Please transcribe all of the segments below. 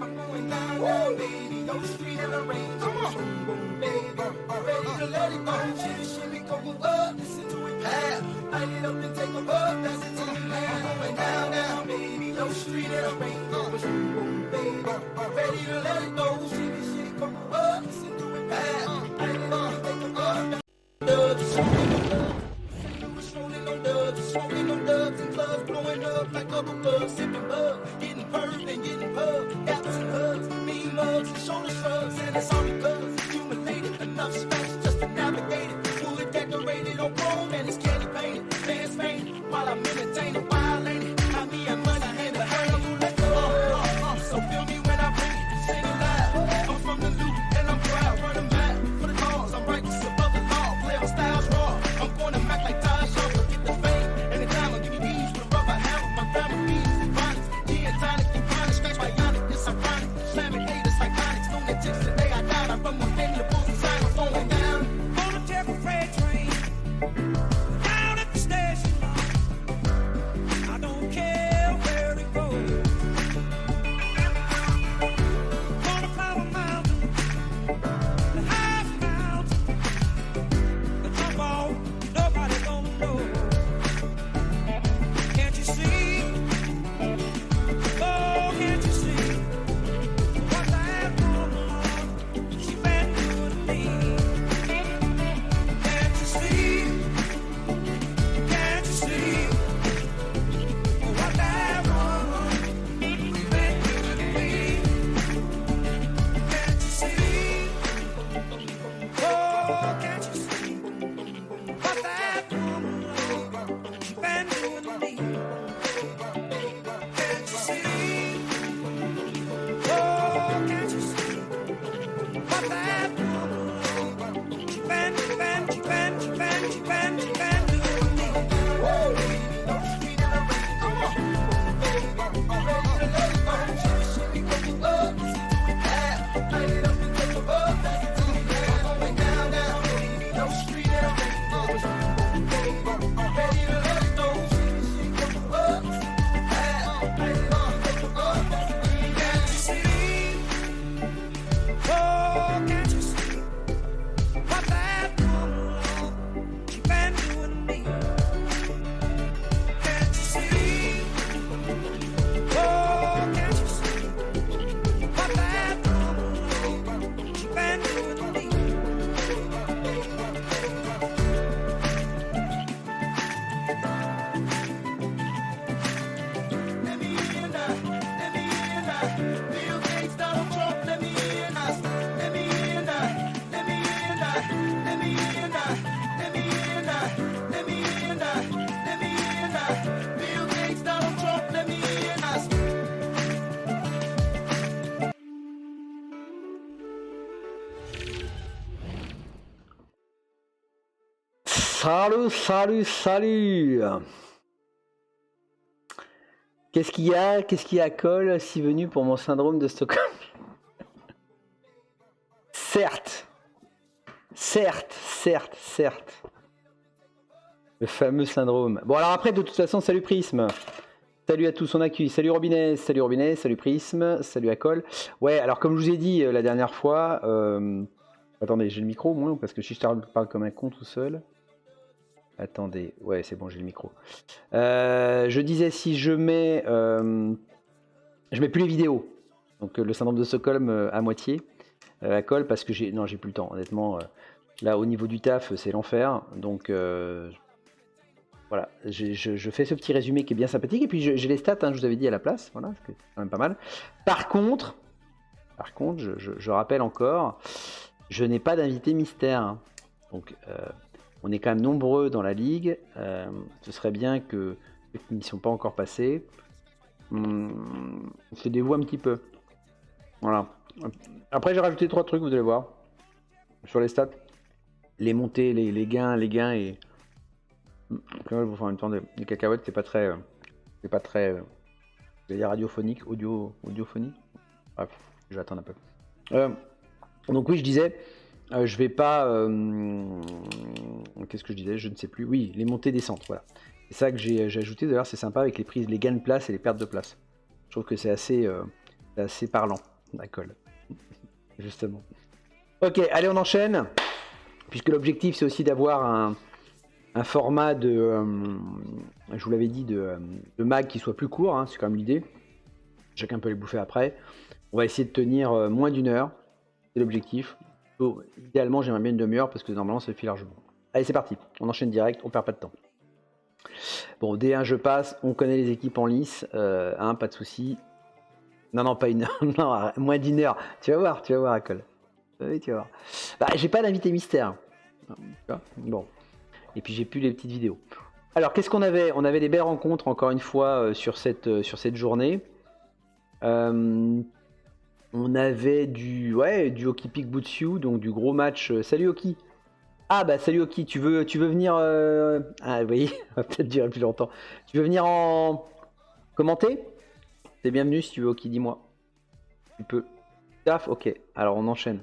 I'm going down, down, baby. No street in the rain. Come on, baby. Ready to let it go. Shimmy, shimmy, go up. Listen to it pass. Light it up and take a puff. That's it to me, man. I'm going down, down, baby. No street in the rain. Baby, ready to let it go. Shimmy, shimmy, go up. Listen to it pass. Light it up and take a puff. Dubs, strolling on dubs, smoking on dubs and clubs, blowing up like bubble bugs, sipping bug, getting perved and getting pub, gaps and hugs, mean mugs and shoulder shrugs, and it's all because accumulated enough space just to navigate it. Wood decorated on chrome and it's candy painted, fans painted while I'm entertaining, violating. I me and money hand in hand, let go. So feel me when I bring it, sing it loud. I'm from the loop and I'm proud, running back for the cause. I'm righteous above the law, play my style's raw. I'm going to act like Taj Shaw, get the fame and the glamour. Give me these with a rubber hammer. My grandma bees, bonnets, gin tonic and chronic, scratch bionic, it's ironic. Slamming haters, psychotics, lunatics. The day I died, I run within the bulls and sign. I'm going down on a Temple freight train, down at the station. I don't care where it goes. Gonna climb a mountain, the highest mountain, the jump off, nobody gonna know. Can't you see? Oh, can't you see what that woman, she been doing to me? Can't you see? Can't you see what that woman, she been doing to me? Can't you see? Oh, can't you see what that woman, she been doing to me? Can't you see? Oh, can't you see what that woman, she been doing to me? Salut, salut, salut. Qu'est-ce qu'il y a? Qu'est-ce qu'il y a, Cole, si venu pour mon syndrome de Stockholm? Certes. Certes, certes, certes. Le fameux syndrome. Bon, alors après, de toute façon, salut Prisme. Salut à tous, on accueille. Salut Robinet, salut Prisme, salut à Cole. Ouais, alors comme je vous ai dit la dernière fois... Attendez, j'ai le micro au moins, parce que si je parle comme un con tout seul... Attendez, ouais c'est bon, j'ai le micro. Je disais, si je mets... je mets plus les vidéos. Donc le syndrome de Stockholm à moitié. À Cole, parce que j'ai plus le temps, honnêtement. Là, au niveau du taf, c'est l'enfer. Donc... voilà, je fais ce petit résumé qui est bien sympathique, et puis j'ai les stats, hein, je vous avais dit à la place, voilà, c'est quand même pas mal. Par contre, je rappelle encore, je n'ai pas d'invité mystère, hein. Donc on est quand même nombreux dans la ligue, ce serait bien que ceux qui n'y sont pas encore passés se dévouent un petit peu. Voilà. Après j'ai rajouté 3 trucs, vous allez voir, sur les stats, les montées, les gains et... Pour faire une temps des cacahuètes, c'est pas très, radiophonique, audiophonique. Bref, je vais attendre un peu. Donc oui, je disais, je vais pas, qu'est-ce que je disais, je ne sais plus. Oui, les montées descentes, voilà. C'est ça que j'ai ajouté. D'ailleurs, c'est sympa avec les prises, les gains de place et les pertes de place. Je trouve que c'est assez parlant, Acol. Justement. Ok, allez, on enchaîne. Puisque l'objectif, c'est aussi d'avoir un format de, je vous l'avais dit, de mag qui soit plus court, hein, c'est quand même l'idée. Chacun peut les bouffer après. On va essayer de tenir moins d'1 heure, c'est l'objectif. Idéalement, j'aimerais bien une demi-heure parce que normalement, ça suffit largement. Allez, c'est parti, on enchaîne direct, on perd pas de temps. Bon, D1, je passe, on connaît les équipes en lice, pas de souci. Non, pas 1 heure, non, moins d'1 heure. Tu vas voir, Acol. Oui, tu vas voir. Bah, j'ai pas d'invité mystère. Bon. Et puis j'ai plus les petites vidéos. Alors qu'est-ce qu'on avait? On avait des belles rencontres encore une fois sur cette journée. On avait du Hockey Pick Butsu, donc du gros match. Salut Hockey. Ah bah salut Hockey, tu veux venir Ah vous voyez, ça va peut-être durer plus longtemps. Tu veux venir en commenter? T'es bienvenu si tu veux Hockey, dis-moi. Tu peux. Taf, ok. Alors on enchaîne.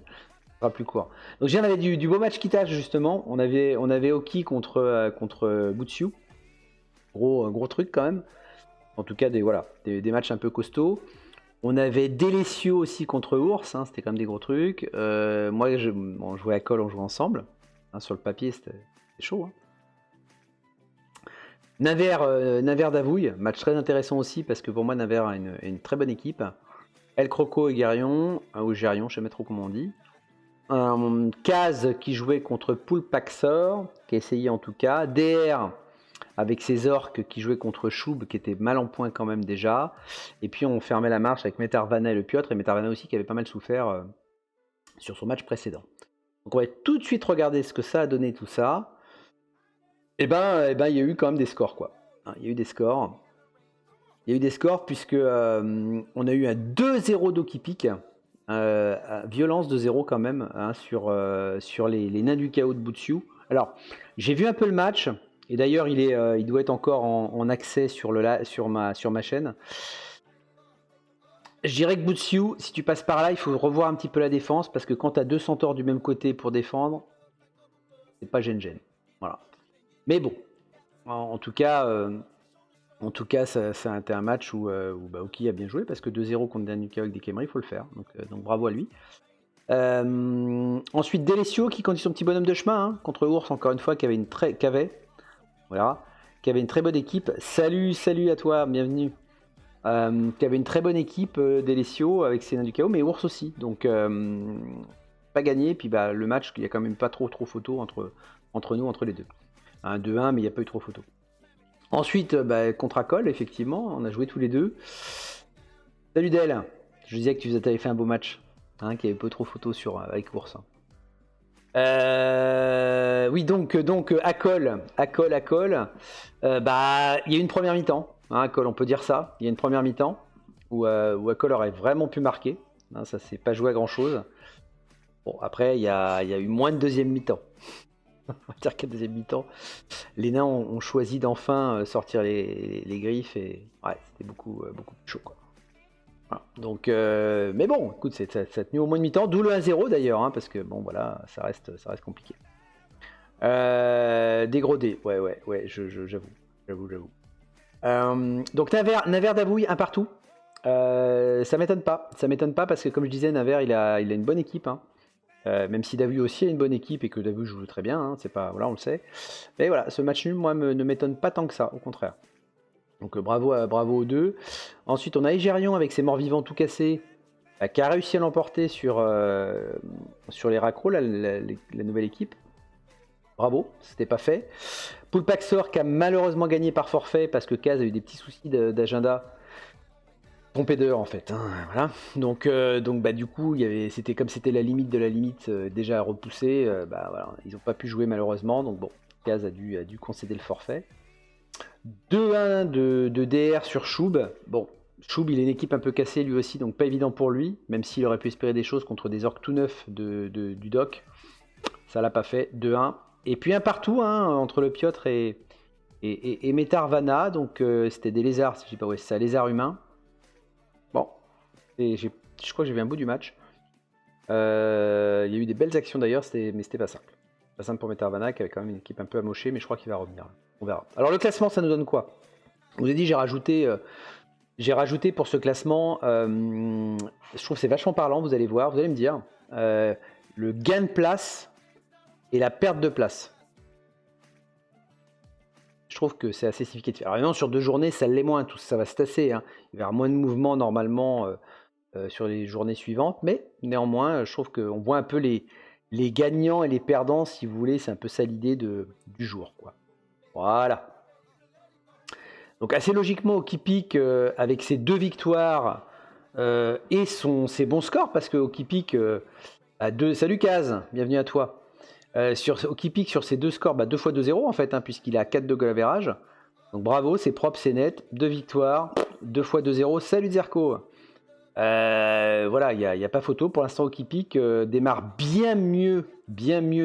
Plus court. Donc on avait du beau match Kita justement. On avait Hockey contre Butsu. Gros truc quand même. En tout cas des matchs un peu costauds. On avait Delesio aussi contre Ours. Hein, c'était quand même des gros trucs. Moi je jouais à Col, on jouait ensemble. Hein, sur le papier c'était chaud. Hein. Naver d'Avouille, match très intéressant aussi parce que pour moi Naver a une très bonne équipe. El Croco et Garion, ou Gerion, je sais pas trop comment on dit. Kaz qui jouait contre Poulpaxor, qui a essayé en tout cas. DR avec ses orques qui jouait contre Choub, qui était mal en point quand même déjà. Et puis on fermait la marche avec Metarvana et le Piotr, et Metarvana aussi qui avait pas mal souffert sur son match précédent. Donc on va tout de suite regarder ce que ça a donné tout ça. Et ben il y a eu quand même des scores quoi. Il y a eu des scores. Puisque on a eu un 2-0 d'Hockey Pick. Violence de 0 quand même hein, sur les nains du chaos de Butsu. Alors j'ai vu un peu le match et d'ailleurs il doit être encore en accès sur ma chaîne. Je dirais que Butsu, si tu passes par là, il faut revoir un petit peu la défense parce que quand tu as 2 centaures du même côté pour défendre, c'est pas gêne. Voilà. Mais bon, en tout cas, ça a été un match où Hockey a bien joué parce que 2-0 contre Dan Nuka avec des Kemri, il faut le faire. Donc bravo à lui. Ensuite, Delesio qui conduit son petit bonhomme de chemin hein, contre Ours, encore une fois, qui avait une très bonne équipe. Salut à toi, bienvenue. Qui avait une très bonne équipe, Delesio, avec ses nains du chaos, mais Ours aussi. Donc, pas gagné. Puis le match, il n'y a quand même pas trop photo entre nous, entre les deux. 2-1, mais il n'y a pas eu trop photo. Ensuite, contre Acol, effectivement, on a joué tous les deux. Salut Del, je disais que tu avais fait un beau match, hein, qu'il y avait peu trop photos avec Ours. Oui, donc Acol. Il y a eu une première mi-temps, hein, Acol, on peut dire ça. Il y a une première mi-temps où Acol aurait vraiment pu marquer. Hein, ça s'est pas joué à grand chose. Bon, après, il y a eu moins de deuxième mi-temps. On va dire qu'à deuxième mi-temps, les nains ont choisi d'enfin sortir les griffes et ouais, c'était beaucoup plus chaud quoi. Voilà. Donc, mais bon, écoute, ça a tenu au moins de mi-temps, d'où le 1-0 d'ailleurs, hein, parce que bon voilà, ça reste compliqué. Dégrodé, ouais, j'avoue. Donc Naver d'Avouille, un partout. Ça m'étonne pas parce que comme je disais, Naver il a une bonne équipe. Hein. Même si Davu aussi a une bonne équipe et que Davu joue très bien, hein, c'est pas, voilà, on le sait. Mais voilà, ce match nul, moi, ne m'étonne pas tant que ça, au contraire. Donc bravo aux deux. Ensuite, on a Egerion avec ses morts vivants tout cassés, qui a réussi à l'emporter sur les Racros, la nouvelle équipe. Bravo, c'était pas fait. Poulpaxor qui a malheureusement gagné par forfait parce que Kaz a eu des petits soucis d'agenda. Trompé d'heure en fait, hein, voilà. Donc du coup, c'était comme c'était la limite de la limite déjà repoussée, voilà, ils n'ont pas pu jouer malheureusement, donc bon, Kaz a dû concéder le forfait. 2-1 de DR sur Choub. Bon, Choub il est une équipe un peu cassée lui aussi, donc pas évident pour lui, même s'il aurait pu espérer des choses contre des orques tout neufs du doc. Ça l'a pas fait, 2-1. Et puis un partout hein, entre le Piotr et Metarvana, donc c'était des lézards, je sais pas, ouais, c'est ça, lézards humains. Bon, je crois que j'ai vu un bout du match. Il y a eu des belles actions d'ailleurs, mais c'était pas simple. Pas simple pour Metarvana qui avait quand même une équipe un peu amochée, mais je crois qu'il va revenir. On verra. Alors le classement, ça nous donne quoi? Je vous ai dit, j'ai rajouté J'ai rajouté pour ce classement, je trouve que c'est vachement parlant, vous allez voir, vous allez me dire, le gain de place et la perte de place. Je trouve que c'est assez significatif. Alors évidemment, sur 2 journées, ça l'est moins, tout ça va se tasser, hein. Il va y avoir moins de mouvements normalement sur les journées suivantes, mais néanmoins, je trouve qu'on voit un peu les gagnants et les perdants, si vous voulez, c'est un peu ça l'idée du jour, quoi. Voilà. Donc assez logiquement, Okipik, avec ses 2 victoires et ses bons scores, parce que Okipik a 2... Salut Kaz, bienvenue à toi. Okipik sur ses 2 scores, 2 fois 2-0 en fait, hein, puisqu'il a 4 de goal average. Donc bravo, c'est propre, c'est net. 2 victoires, 2 fois 2-0. Salut Zerko. Voilà, il n'y a pas photo. Pour l'instant, Okipik démarre bien mieux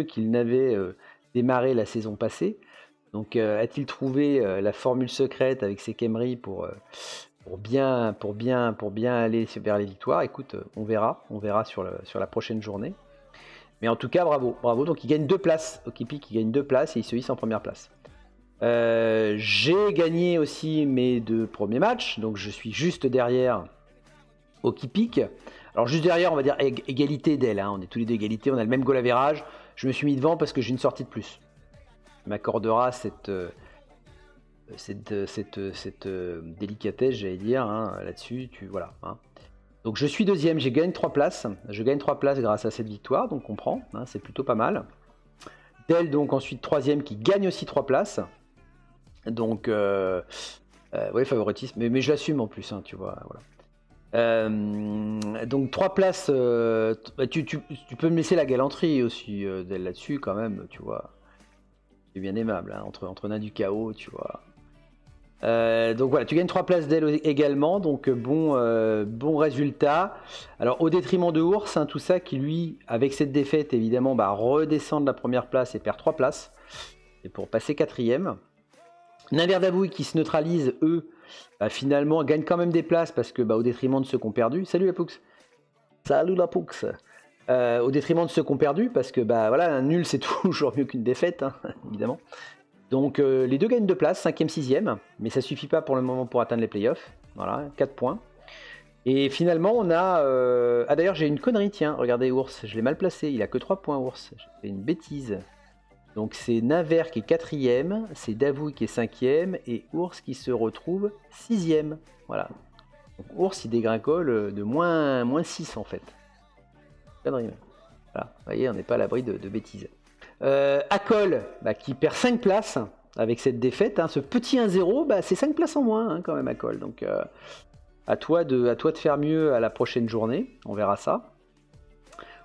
qu'il n'avait démarré la saison passée. Donc a-t-il trouvé la formule secrète avec ses Khemri pour bien aller vers les victoires? Écoute, on verra sur la prochaine journée. Mais en tout cas, bravo. Donc il gagne 2 places. Okipik, il gagne 2 places et il se hisse en première place. J'ai gagné aussi mes 2 premiers matchs, donc je suis juste derrière Okipik. Alors juste derrière, on va dire égalité d'elle, hein. On est tous les deux égalité, on a le même goal average. Je me suis mis devant parce que j'ai une sortie de plus. Il m'accordera cette délicatesse, j'allais dire, hein, là-dessus. Voilà. Hein. Donc je suis deuxième, je gagne 3 places. Je gagne 3 places grâce à cette victoire, donc on prend, hein, c'est plutôt pas mal. Del donc ensuite troisième qui gagne aussi 3 places. Donc ouais, favoritisme, mais je l'assume en plus, hein, tu vois. Voilà. Donc 3 places, tu peux me laisser la galanterie aussi Del là-dessus quand même, tu vois. C'est bien aimable, hein, entre nains du chaos, tu vois. Donc voilà, tu gagnes 3 places d'elle également, donc bon résultat. Alors au détriment de Ours, hein, tout ça qui lui, avec cette défaite évidemment, redescend de la première place et perd 3 places. Et pour passer 4ème. Naverdabouille qui se neutralise, eux, finalement gagnent quand même des places parce que au détriment de ceux qui ont perdu. Salut la Poux. Salut la Poux. Au détriment de ceux qui ont perdu parce que voilà, un nul c'est toujours mieux qu'une défaite, hein, évidemment. Donc les deux gagnent 2 places, 5ème, 6ème, mais ça suffit pas pour le moment pour atteindre les playoffs. Voilà, 4 points. Et finalement on a... Ah d'ailleurs j'ai une connerie, tiens, regardez Ours, je l'ai mal placé, il a que 3 points Ours, j'ai fait une bêtise. Donc c'est Naver qui est 4ème, c'est Davouille qui est 5ème, et Ours qui se retrouve 6ème. Voilà. Donc Ours il dégringole de moins 6 en fait. Connerie. Voilà, vous voyez, on n'est pas à l'abri de bêtises. Acol qui perd 5 places avec cette défaite, hein. Ce petit 1-0, c'est 5 places en moins, hein, quand même Acol. Donc à toi de faire mieux à la prochaine journée, on verra ça.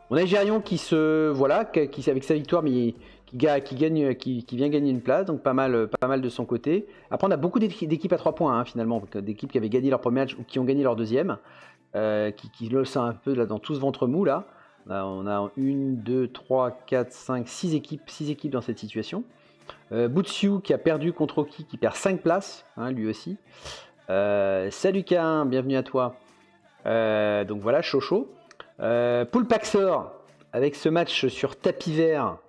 On a Gérion qui avec sa victoire mais qui vient gagner une place, donc pas mal de son côté. Après on a beaucoup d'équipes à 3 points, hein, finalement, d'équipes qui avaient gagné leur premier match ou qui ont gagné leur deuxième, qui le sent un peu là, dans tout ce ventre mou là. On a 1, 2, 3, 4, 5, 6 équipes dans cette situation. Boutsiu qui a perdu contre Oki, qui perd 5 places, hein, lui aussi. Salut K1, bienvenue à toi. Donc voilà, chaud. Poulpaxor, avec ce match sur tapis vert,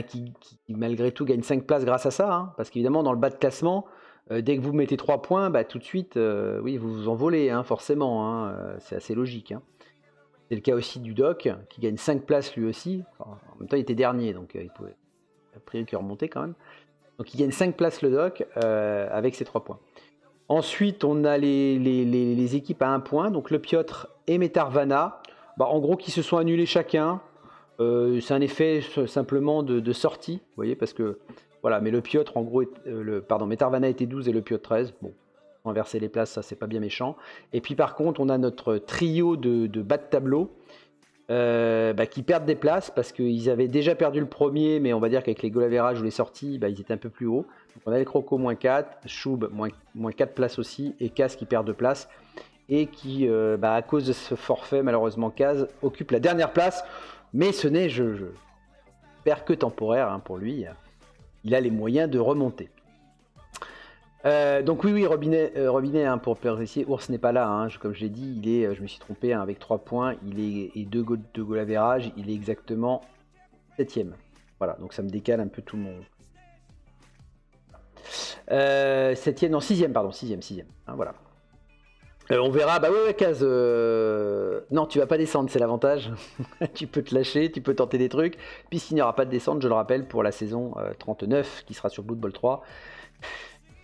qui malgré tout gagne 5 places grâce à ça, hein, parce qu'évidemment dans le bas de classement, dès que vous mettez 3 points, tout de suite, oui, vous vous envolez, hein, forcément, hein, c'est assez logique. Hein. C'est le cas aussi du Doc, qui gagne 5 places lui aussi. Enfin, en même temps, il était dernier, donc il pouvait a priori qu'il remontait quand même. Donc il gagne 5 places le Doc avec ses 3 points. Ensuite, on a les équipes à 1 point, donc le Piotr et Metarvana, en gros qui se sont annulés chacun. C'est un effet simplement de sortie, vous voyez, parce que voilà, mais le Piotr en gros, Metarvana était 12 et le Piotr 13. Bon, inverser les places, ça c'est pas bien méchant. Et puis par contre, on a notre trio de bas de tableau qui perdent des places parce qu'ils avaient déjà perdu le premier, mais on va dire qu'avec les goal average ou les sorties, ils étaient un peu plus hauts. Donc on a les Croco moins 4, Choub moins 4 places aussi, et Kaz qui perd 2 places. Et qui, à cause de ce forfait, malheureusement, Kaz occupe la dernière place. Mais ce n'est, j'espère que temporaire, hein, pour lui. Il a les moyens de remonter. Donc oui, Robinet, hein, pour préciser, Ours n'est pas là, hein, comme je l'ai dit, je me suis trompé, hein, avec 3 points, et 2 goal average, il est exactement 7ème. Voilà, donc ça me décale un peu tout le monde. 7e, non, 6e, pardon, 6e. Hein, voilà. On verra, bah ouais, Kaz, non, tu vas pas descendre, c'est l'avantage. Tu peux te lâcher, tu peux tenter des trucs, puisqu'il n'y aura pas de descente, je le rappelle, pour la saison 39, qui sera sur Blood Bowl 3,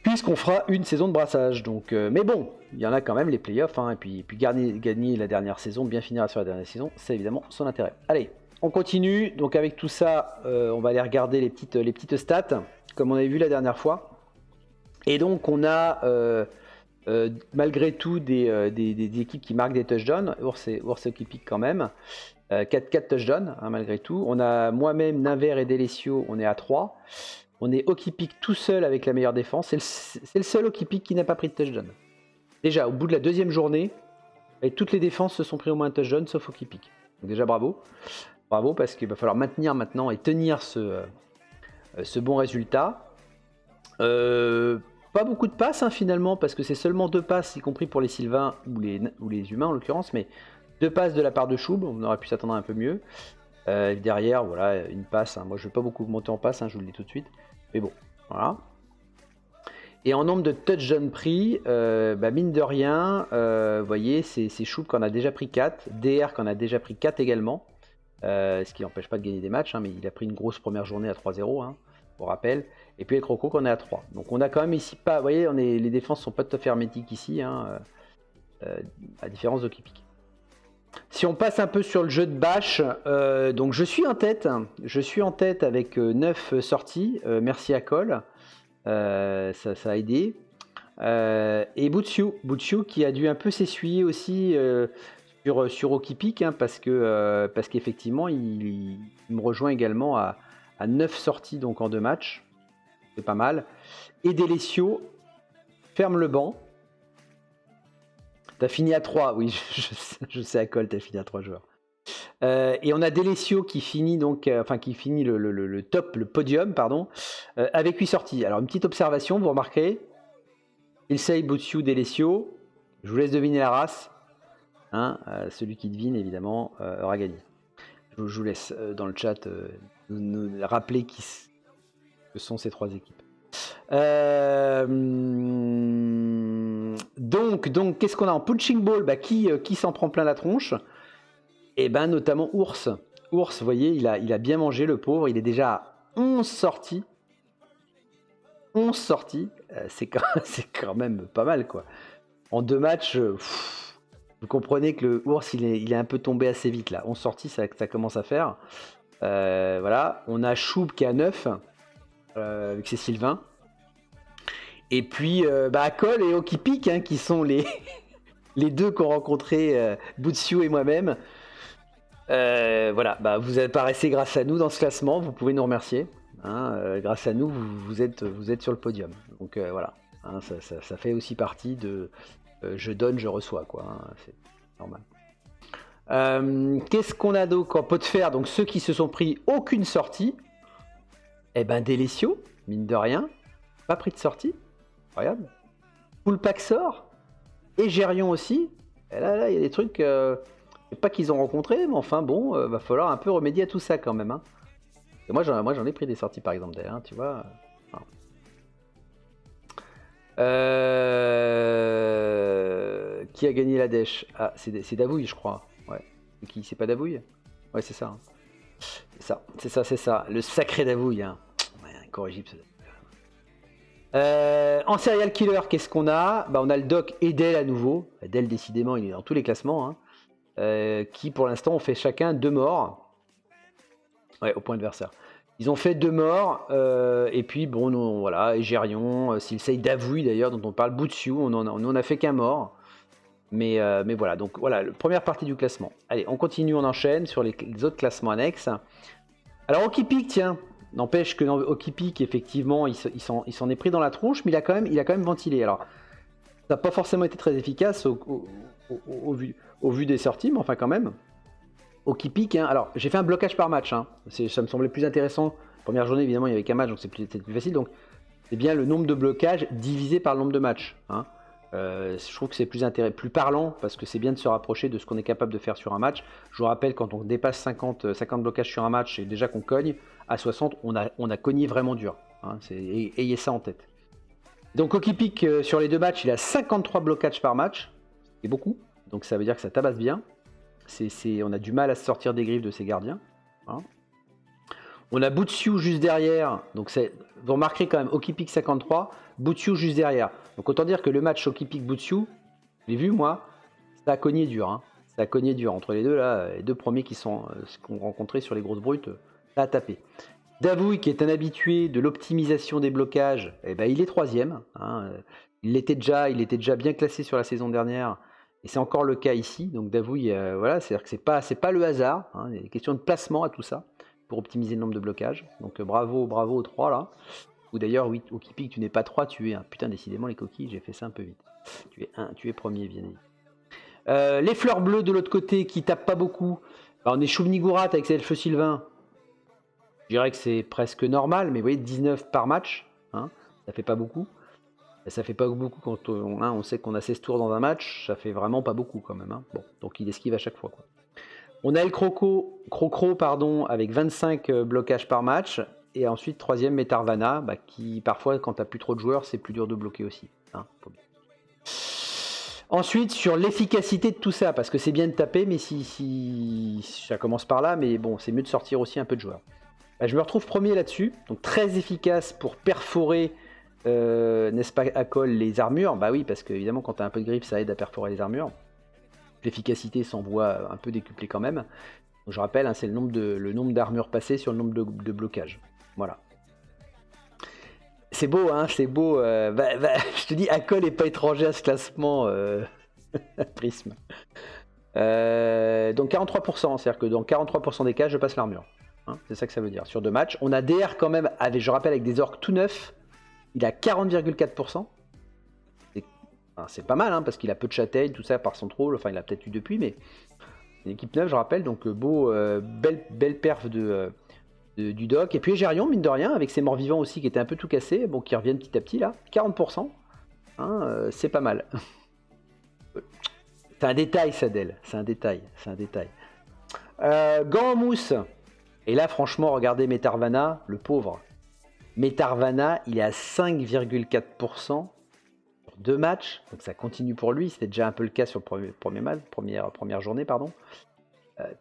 puisqu'on fera une saison de brassage. Donc, mais bon, il y en a quand même les playoffs, hein, et puis gagner la dernière saison, bien finir sur la dernière saison, c'est évidemment son intérêt. Allez, on continue, donc avec tout ça, on va aller regarder les petites stats, comme on avait vu la dernière fois. Et donc, on a... malgré tout des équipes qui marquent des touchdowns, Ours Okipic quand même, 4 touchdowns hein, malgré tout. On a moi-même, Ninver et Delesio, on est à 3. On est Okipic tout seul avec la meilleure défense. C'est le seul Okipic qui n'a pas pris de touchdown. Déjà, au bout de la deuxième journée, et toutes les défenses se sont pris au moins un touchdown, sauf Okipic. Donc déjà, bravo. Bravo, parce qu'il va falloir maintenir maintenant et tenir ce bon résultat. Pas beaucoup de passes hein, finalement, parce que c'est seulement 2 passes, y compris pour les Sylvains ou les humains en l'occurrence, mais 2 passes de la part de Choub, on aurait pu s'attendre un peu mieux. Derrière, voilà, une passe, hein. Moi je ne vais pas beaucoup monter en passe, hein, je vous le dis tout de suite, mais bon, voilà. Et en nombre de touchdowns pris, mine de rien, vous voyez, c'est Choub qui en a déjà pris 4, DR qui en a déjà pris 4 également, ce qui n'empêche pas de gagner des matchs, hein, mais il a pris une grosse première journée à 3-0, hein, pour rappel. Et puis le Croco qu'on est à 3. Donc on a quand même ici pas. Vous voyez, les défenses sont pas tout à fait hermétiques ici, hein, à différence d'Okipic. Si on passe un peu sur le jeu de bâche, donc je suis en tête. Je suis en tête avec 9 sorties. Merci à Cole. Ça a aidé. Et Butsu qui a dû un peu s'essuyer aussi sur Okipic, hein, parce qu'effectivement il me rejoint également à 9 sorties donc en 2 matchs. C'est pas mal. Et Delesio ferme le banc. T'as fini à 3, oui, je sais à Cole, t'as fini à 3 joueurs. Et on a Delesio qui finit donc, qui finit le top, le podium, pardon, avec 8 sorties. Alors une petite observation, vous remarquez, Ilsei, Butsu, Delesio, je vous laisse deviner la race. Hein, celui qui devine, évidemment, aura gagné. Je vous laisse dans le chat nous rappeler qui sont ces 3 équipes. Donc qu'est-ce qu'on a en punching ball, qui s'en prend plein la tronche? Et notamment Ours. Ours, vous voyez, il a bien mangé le pauvre, il est déjà à 11 sorties. 11 sorties, c'est quand même pas mal quoi. En 2 matchs, vous comprenez que le Ours il est un peu tombé assez vite là. 11 sorties, ça commence à faire. Voilà, on a Choub qui est à 9. Avec ses Sylvains. Et puis Cole et Okipic hein, qui sont les deux qu'ont rencontré Butsu et moi-même. Voilà, vous apparaissez grâce à nous dans ce classement, vous pouvez nous remercier. Hein, grâce à nous, vous êtes sur le podium. Donc voilà, hein, ça fait aussi partie de je donne, je reçois, quoi. Hein, c'est normal. Qu'est-ce qu'on a d'autre en pot de fer? Donc ceux qui se sont pris aucune sortie. Delesio, mine de rien, pas pris de sortie, incroyable. Poulpaxor et Gérion aussi. Et là, il y a des trucs, pas qu'ils ont rencontrés, mais enfin bon, va falloir un peu remédier à tout ça quand même. Hein. Et moi, j'en ai pris des sorties par exemple d'ailleurs, hein, tu vois. Qui a gagné la dèche? Ah, c'est Davouille, je crois. Ouais. C'est pas Davouille? Ouais, c'est ça. Hein. C'est ça. Le sacré Davouille. Hein. Ouais, incorrigible. En serial killer, qu'est-ce qu'on a? On a le Doc et Del à nouveau. Del, décidément, il est dans tous les classements. Hein. Qui, pour l'instant, ont fait chacun 2 morts. Ouais, au point adversaire. Ils ont fait 2 morts. Et puis, bon, nous, voilà. Et Gérion, Silsei, Davouille d'ailleurs, dont on parle, Butsu, on en a fait qu'un mort. Mais voilà, donc voilà, la première partie du classement. Allez, on continue, on enchaîne sur les autres classements annexes. Alors Okipic, tiens, n'empêche que dans Okipic, effectivement, il s'en est pris dans la tronche, mais il a quand même ventilé. Alors, ça n'a pas forcément été très efficace au vu des sorties, mais enfin quand même. Okipic, hein, alors j'ai fait un blocage par match, hein. Ça me semblait plus intéressant. Première journée, évidemment, il n'y avait qu'un match, donc c'était plus facile. Donc c'est bien le nombre de blocages divisé par le nombre de matchs. Hein. Je trouve que c'est plus parlant parce que c'est bien de se rapprocher de ce qu'on est capable de faire sur un match. Je vous rappelle, quand on dépasse 50 blocages sur un match et déjà qu'on cogne, à 60, on a cogné vraiment dur. Hein, ayez ça en tête. Donc Okipik sur les 2 matchs, il a 53 blocages par match, c'est beaucoup, donc ça veut dire que ça tabasse bien. On a du mal à se sortir des griffes de ses gardiens. Hein. On a Boutsiou juste derrière, donc vous remarquerez quand même Okipik 53, Boutsiou juste derrière. Donc autant dire que le match Okipik-Boutsiou, je l'ai vu moi, ça a cogné dur. Hein. Ça a cogné dur entre les deux là, les 2 premiers qu'on rencontrait sur les grosses brutes, ça a tapé. Davouille, qui est un habitué de l'optimisation des blocages, eh ben, il est 3e. Hein. Il était déjà bien classé sur la saison dernière, et c'est encore le cas ici. Donc Davouille, voilà, c'est-à-dire que c'est pas le hasard. Hein. Il y a des questions de placement à tout ça pour optimiser le nombre de blocages. Donc bravo aux 3 là. Ou d'ailleurs, oui, Okipik, tu n'es pas 3, tu es 1. Putain, décidément les coquilles, j'ai fait ça un peu vite. Tu es premier, bien évidemment. Les fleurs bleues de l'autre côté qui tapent pas beaucoup. Alors, on est Chouvni-Gourat avec Elfeu Sylvain. Je dirais que c'est presque normal, mais vous voyez, 19 par match, hein, ça fait pas beaucoup. Ça fait pas beaucoup quand on sait qu'on a 16 tours dans un match, ça fait vraiment pas beaucoup quand même. Hein. Bon, donc il esquive à chaque fois. Quoi. On a El Crocro, avec 25 blocages par match, et ensuite 3e Metarvana, qui parfois quand t'as plus trop de joueurs, c'est plus dur de bloquer aussi. Hein, Ensuite, sur l'efficacité de tout ça, parce que c'est bien de taper, mais si ça commence par là, mais bon, c'est mieux de sortir aussi un peu de joueurs. Je me retrouve premier là-dessus, donc très efficace pour perforer, n'est-ce pas, à colle les armures. Bah oui, parce que évidemment, quand tu as un peu de griffe, ça aide à perforer les armures. L'efficacité s'en voit un peu décuplée quand même. Donc, je rappelle, hein, c'est le nombre d'armures passées sur le nombre de blocages. Voilà. C'est beau, hein, c'est beau. Je te dis, Acol n'est pas étranger à ce classement, Prisme. Donc 43%, c'est-à-dire que dans 43% des cas, je passe l'armure. Hein, c'est ça que ça veut dire. Sur 2 matchs, on a DR quand même, je rappelle, avec des orques tout neufs, il a 40,4%. C'est pas mal, hein, parce qu'il a peu de châtaignes, tout ça par son troll. Enfin, il a peut-être eu depuis, mais c'est une équipe neuve, je rappelle. Donc belle perf du doc. Et puis Egerion, mine de rien, avec ses morts vivants aussi qui étaient un peu tout cassés, bon, qui reviennent petit à petit là, 40%. Hein, c'est pas mal. C'est un détail, Sadel. C'est un détail. Gant en mousse. Et là, franchement, regardez Metarvana, le pauvre. Metarvana, il est à 5,4% sur 2 matchs. Donc ça continue pour lui. C'était déjà un peu le cas sur le premier match, première journée, pardon.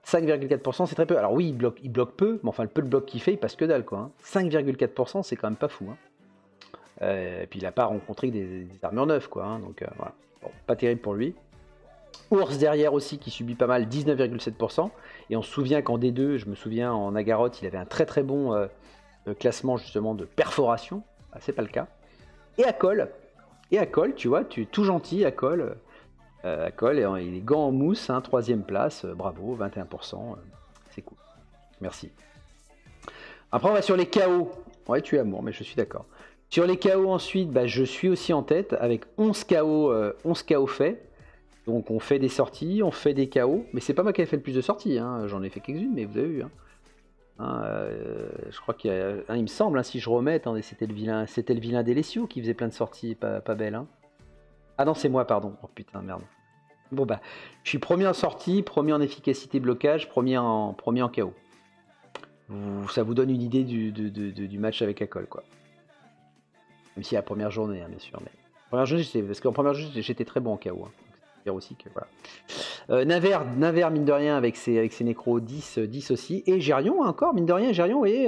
5,4%, c'est très peu. Alors oui, il bloque peu, mais enfin, le peu de bloc qu'il fait, il passe que dalle, quoi. Hein. 5,4%, c'est quand même pas fou. Hein. Et puis il n'a pas rencontré des armures neuves, quoi. Hein. Donc voilà. Bon, pas terrible pour lui. Ours derrière aussi qui subit pas mal, 19,7%. Et on se souvient qu'en D2, je me souviens en Nagaroth, il avait un très très bon classement justement de perforation. Ah, c'est pas le cas. Et Acol, tu vois, tu es tout gentil, Acol. Acol, et il est gants en mousse, hein, 3e place, bravo, 21%. C'est cool. Merci. Après, on va sur les KO. Ouais, tu es amour, mais je suis d'accord. Sur les KO ensuite, je suis aussi en tête avec 11 KO faits. Donc on fait des sorties, on fait des KO, mais c'est pas moi qui ai fait le plus de sorties, hein. J'en ai fait quelques-unes, mais vous avez vu. Hein. Je crois qu'il y a il me semble, hein, si je remets, attendez, c'était le vilain Delesio qui faisait plein de sorties, pas belle. Hein. Ah non, c'est moi, pardon. Oh putain, merde. Bon je suis premier en sortie, premier en efficacité blocage, premier en KO. Ça vous donne une idée du match avec Acol, quoi. Même si la première journée, hein, bien sûr. Mais première journée, parce qu'en première journée, j'étais très bon en KO. Hein. Aussi que voilà. Naver mine de rien avec ses nécros 10 aussi, et Egerion encore mine de rien. Egerion, vous voyez,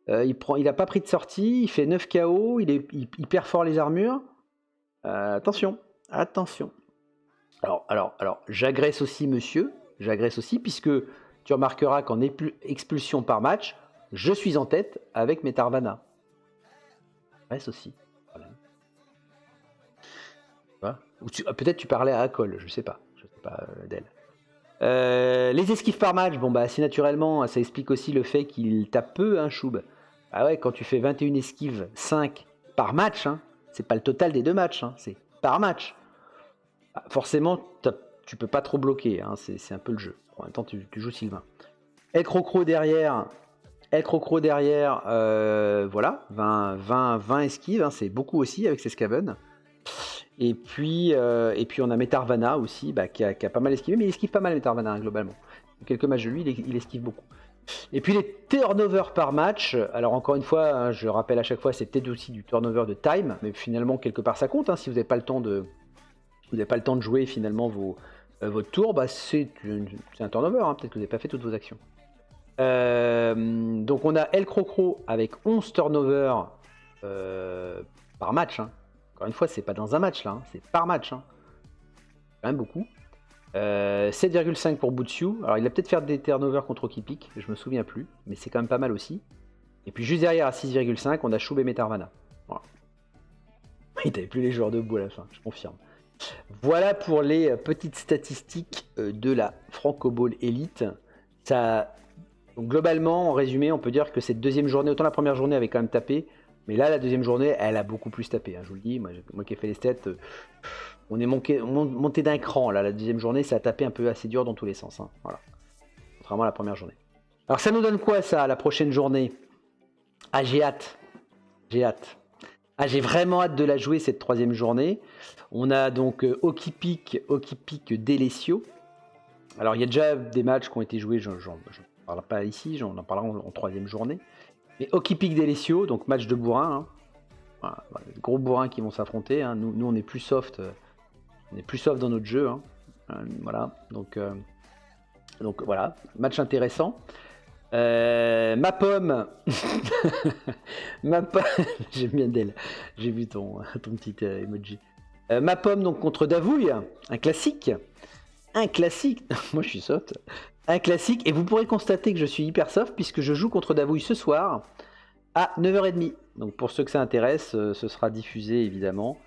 il a pas pris de sortie, il fait 9 KO, il perfore les armures. Attention. Alors j'agresse aussi puisque tu remarqueras qu'en expulsion par match, je suis en tête avec Metarvana. J'agresse aussi. Voilà. Peut-être tu parlais à Acol, je sais pas d'elle. Les esquives par match, assez naturellement, ça explique aussi le fait qu'il tape peu, hein, Choub. Ah ouais, quand tu fais 21 esquives, 5 par match, hein, c'est pas le total des 2 matchs, hein, c'est par match. Forcément, tu peux pas trop bloquer, hein, c'est un peu le jeu. En même temps, tu joues Sylvain. El Crocro derrière, voilà, 20 esquives, hein, c'est beaucoup aussi avec ses Skaven. Et puis on a Metarvana aussi, qui a pas mal esquivé, mais il esquive pas mal Metarvana, hein, globalement. Quelques matchs de lui, il esquive beaucoup. Et puis les turnovers par match, alors encore une fois, hein, je rappelle à chaque fois, c'est peut-être aussi du turnover de time, mais finalement quelque part ça compte, hein, si vous n'avez pas le temps de, jouer finalement votre tour, bah, c'est un turnover, hein, peut-être que vous n'avez pas fait toutes vos actions. Donc on a El Crocro avec 11 turnovers par match, hein. Encore une fois, c'est pas dans un match là, hein, c'est par match, hein. Quand même beaucoup. 7,5 pour Butsu. Alors il a peut-être fait des turnovers contre Okipik, je me souviens plus, mais c'est quand même pas mal aussi. Et puis juste derrière à 6,5, on a Choub et Metarvana. Voilà. Il n'avait plus les joueurs debout à la fin, je confirme. Voilà pour les petites statistiques de la Franco Ball Elite. Donc, globalement, en résumé, on peut dire que cette deuxième journée, autant la première journée avait quand même tapé, mais là la deuxième journée, elle a beaucoup plus tapé, hein, je vous le dis. Moi qui ai fait les stats, on est monté d'un cran. Là, la deuxième journée, ça a tapé un peu assez dur dans tous les sens, hein. Voilà. Contrairement à la première journée. Alors ça nous donne quoi ça, la prochaine journée? Ah, j'ai hâte. Ah, j'ai vraiment hâte de la jouer cette troisième journée. On a donc Okipik Delesio. Alors il y a déjà des matchs qui ont été joués, je ne parle pas ici, j'en parlera en troisième journée. Mais Okipik Delesio, donc match de bourrin, hein. Voilà, les gros bourrins qui vont s'affronter, hein. Nous on est plus soft, dans notre jeu, hein. Voilà, donc voilà, match intéressant. Ma pomme, j'aime bien d'elle, j'ai vu ton petit emoji. Ma pomme donc contre Davouille, un classique, moi je suis soft, un classique, et vous pourrez constater que je suis hyper soft puisque je joue contre Davouille ce soir à 9h30. Donc pour ceux que ça intéresse, ce sera diffusé évidemment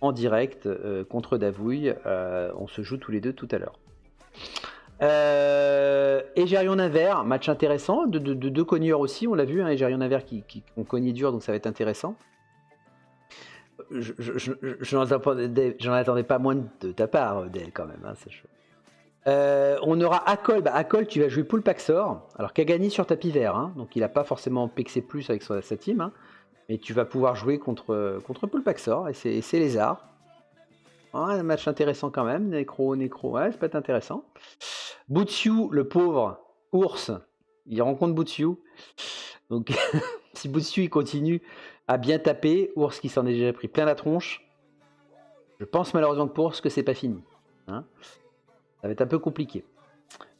en direct contre Davouille. On se joue tous les deux tout à l'heure. Égerion Naver, match intéressant, de deux cogneurs aussi, on l'a vu, hein, Égerion Naver qui ont cogné dur, donc ça va être intéressant. J'en attendais pas moins de ta part, d'elle quand même, hein, c'est chaud. On aura Akol, Akol tu vas jouer Poul Paxor, alors qui a gagné sur tapis vert, hein, donc il n'a pas forcément pexé plus avec sa team, hein, mais tu vas pouvoir jouer contre Poul Paxor, et c'est Lézard. Un match intéressant quand même, Nécro, ouais, ça peut être intéressant. Butsu, le pauvre ours, il rencontre Butsu. Donc, si Butsu il continue à bien taper, ours qui s'en est déjà pris plein la tronche, je pense malheureusement pour ours que c'est pas fini, hein. Ça va être un peu compliqué.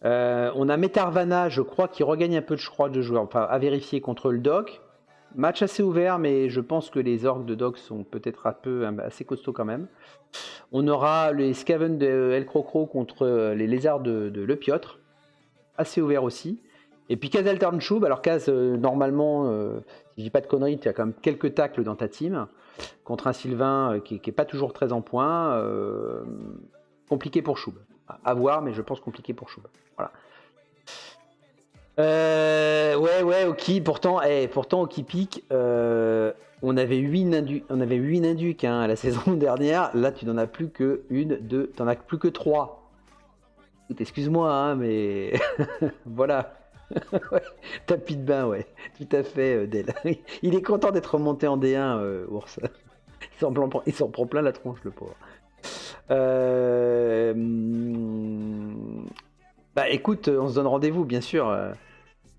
On a Metarvana, je crois, qui regagne un peu de joueurs, enfin à vérifier contre le Doc. Match assez ouvert, mais je pense que les orques de Doc sont peut-être assez costauds quand même. On aura les Skaven de El Crocro contre les lézards de Le Piotr. Assez ouvert aussi. Et puis Kaz Alternchoub. Alors Kaz, normalement, si je dis pas de conneries, tu as quand même quelques tacles dans ta team. Contre un Sylvain qui est pas toujours très en point. Compliqué pour Choub. À voir, mais je pense compliqué pour Choub. Voilà. Ouais, ok. Pourtant Okipik, on avait 8 Ninducs hein, à la saison dernière. Là, tu n'en as plus que une, deux, t'en as plus que 3. Excuse-moi, hein, mais voilà. Ouais, tapis de bain, ouais, tout à fait, Del. Il est content d'être remonté en D1, ours. Il s'en prend plein la tronche, le pauvre. Écoute, on se donne rendez-vous, bien sûr.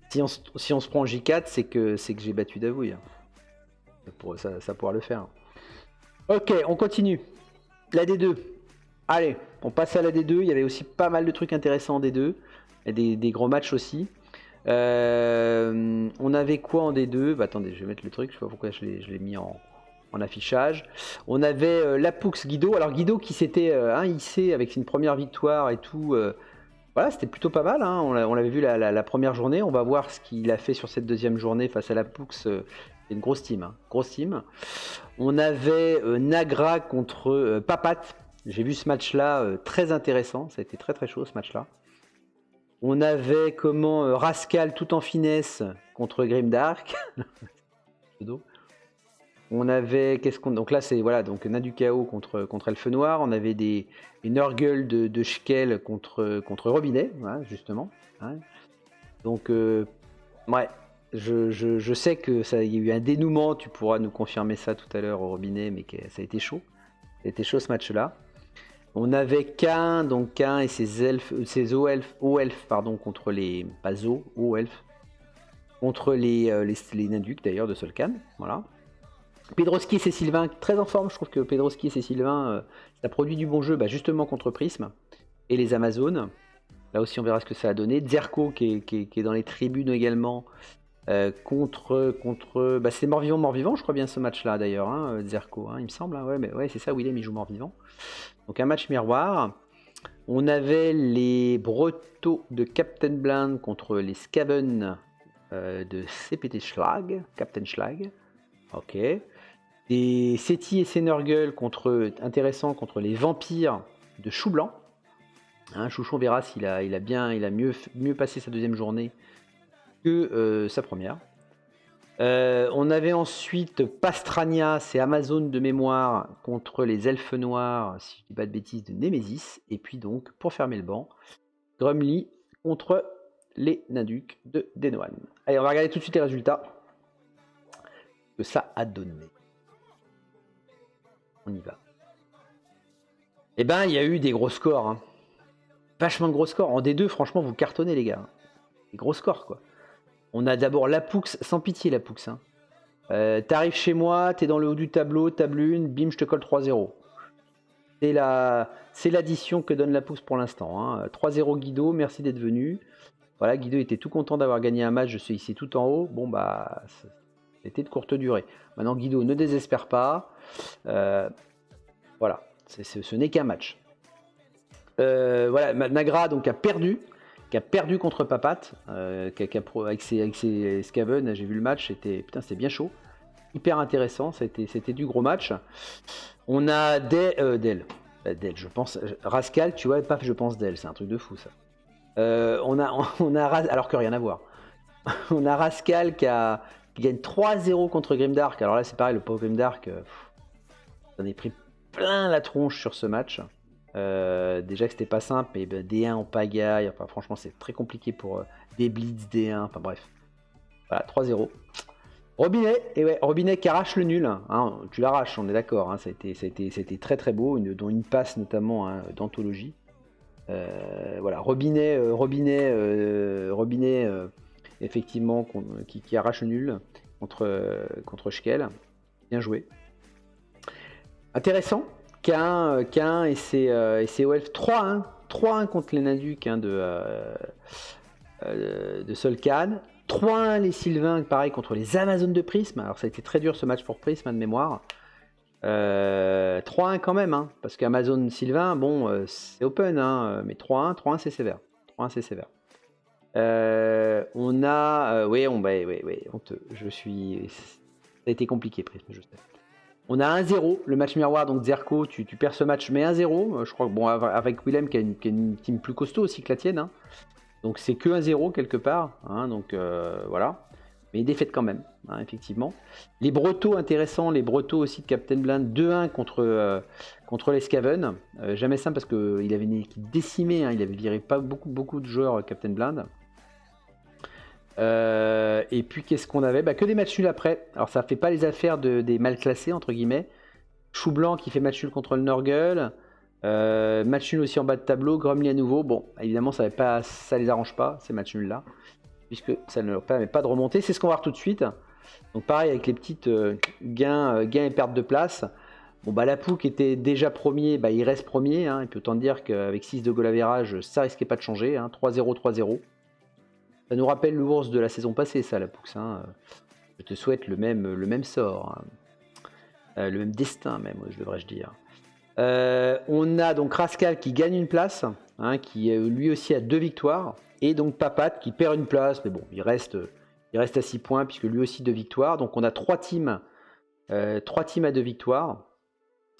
Si on se prend en J4, c'est que j'ai battu Davouille. Ça pourra le faire. Ok, on continue. La D2. Allez, on passe à la D2. Il y avait aussi pas mal de trucs intéressants en D2. Et des gros matchs aussi. On avait quoi en D2 attendez, je vais mettre le truc. Je sais pas pourquoi je l'ai mis en affichage. On avait Lapux Guido. Alors Guido qui s'était hissé avec une première victoire et tout. Voilà, c'était plutôt pas mal, hein. On l'avait vu la première journée. On va voir ce qu'il a fait sur cette deuxième journée face à Lapux. C'est une grosse team, hein. Grosse team. On avait Nagra contre Papat. J'ai vu ce match-là très intéressant. Ça a été très très chaud ce match-là. On avait Rascal tout en finesse contre Grimdark. On avait donc là c'est voilà donc Nain du Chaos contre Elfe Noir. On avait des Nurgle de Shkel contre Robinet, voilà, justement. Hein. Donc ouais, je sais que ça il y a eu un dénouement. Tu pourras nous confirmer ça tout à l'heure au Robinet, mais ça a été chaud. Ça a été chaud ce match-là. On avait Cain et ses elfes, ses hauts elfes, contre les pas hauts elfes contre les Naducs d'ailleurs de Solkan. Voilà. Pedroski et c'est Sylvain, très en forme. Je trouve que Pedroski et c'est Sylvain, ça produit du bon jeu justement contre Prism et les Amazones. Là aussi, on verra ce que ça a donné. Zerko qui est dans les tribunes également. Contre c'est mort-vivant, je crois bien ce match-là d'ailleurs, hein, Zerko, hein, il me semble. Hein, ouais, c'est ça, Willem, il joue mort-vivant. Donc un match miroir. On avait les Bretos de Captain Blind contre les Skaven de CPT Schlag, Captain Schlag. Ok. Des Seti et Senergle intéressant contre les Vampires de Chou Blanc. Hein, Chouchon verra s'il a mieux passé sa deuxième journée que sa première. On avait ensuite Pastrania, c'est Amazon de mémoire contre les Elfes Noirs, si je dis pas de bêtises, de Nemesis. Et puis donc, pour fermer le banc, Grumly contre les Naducs de Denoan. Allez, on va regarder tout de suite les résultats que ça a donné. On y va. Eh ben, il y a eu des gros scores. Hein. Vachement de gros scores. En D2, franchement, vous cartonnez, les gars. Des gros scores, quoi. On a d'abord Lapoux, sans pitié, Lapoux. Hein. T'arrives chez moi, t'es dans le haut du tableau, table 1, bim, je te colle 3-0. C'est l'addition que donne Lapoux pour l'instant. Hein. 3-0 Guido, merci d'être venu. Voilà, Guido était tout content d'avoir gagné un match, je suis ici tout en haut. Bon, bah, c'était de courte durée. Maintenant, Guido, ne désespère pas. Voilà, ce n'est qu'un match. Voilà, Nagra donc a perdu contre Papat, avec ses Skaven. J'ai vu le match, c'était bien chaud, hyper intéressant, c'était du gros match. On a Del, je pense, Rascal, tu vois, paf, je pense Del, c'est un truc de fou ça. On a alors que rien à voir. On a Rascal qui gagne 3-0 contre Grimdark. Alors là, c'est pareil, le pauvre Grimdark, j'en ai pris plein la tronche sur ce match. Déjà que c'était pas simple, et ben, D1 en pagaille, enfin franchement c'est très compliqué pour des blitz D1, enfin bref. Voilà, 3-0. Robinet, et ouais, Robinet qui arrache le nul, hein, tu l'arraches, on est d'accord, hein, ça a été très très beau, dont une passe notamment hein, d'anthologie. Voilà, Robinet, effectivement, qui arrache le nul contre Schkel. Bien joué. Intéressant. K1 et ses OF 3-1 contre les Naducs hein, de Solkan. 3-1 les Sylvains, pareil, contre les Amazones de Prism. Alors ça a été très dur ce match pour Prism hein, de mémoire. 3-1 quand même, hein, parce qu'Amazon Sylvain, bon, c'est open, hein, mais 3-1 c'est sévère. 3-1 c'est sévère. On a... oui, je suis... Ça a été compliqué, Prism, je sais. On a 1-0, le match miroir, donc Zerko, tu perds ce match, mais 1-0. Je crois que, bon, avec Willem qui a une team plus costaud aussi que la tienne. Hein. Donc c'est que 1-0 quelque part. Hein, donc voilà. Mais défaite quand même, hein, effectivement. Les Bretos intéressants, les Bretos aussi de Captain Blind, 2-1 contre les Skaven. Jamais simple parce qu'il avait une équipe décimée, hein, il avait viré pas beaucoup de joueurs Captain Blind. Et puis qu'est-ce qu'on avait que des matchs nuls après. Alors ça fait pas les affaires des mal classés entre guillemets. Chou Blanc qui fait match nul contre le Nurgle. Match nul aussi en bas de tableau. Grumly à nouveau. Bon, évidemment ça les arrange pas ces matchs nuls là, puisque ça ne leur permet pas de remonter. C'est ce qu'on va voir tout de suite. Donc pareil avec les petites gains et pertes de place. Bon Lapoux qui était déjà premier, il reste premier. Hein, et puis autant dire qu'avec 6 de goal average, ça risquait pas de changer. Hein, 3-0. Ça nous rappelle l'ours de la saison passée, ça, Lapoux. Hein. Je te souhaite le même sort. Hein. Le même destin, même, je devrais-je dire. On a donc Rascal qui gagne une place, hein, qui lui aussi a 2 victoires. Et donc Papat qui perd une place, mais bon, il reste à 6 points, puisque lui aussi 2 victoires. Donc on a 3 teams à 2 victoires,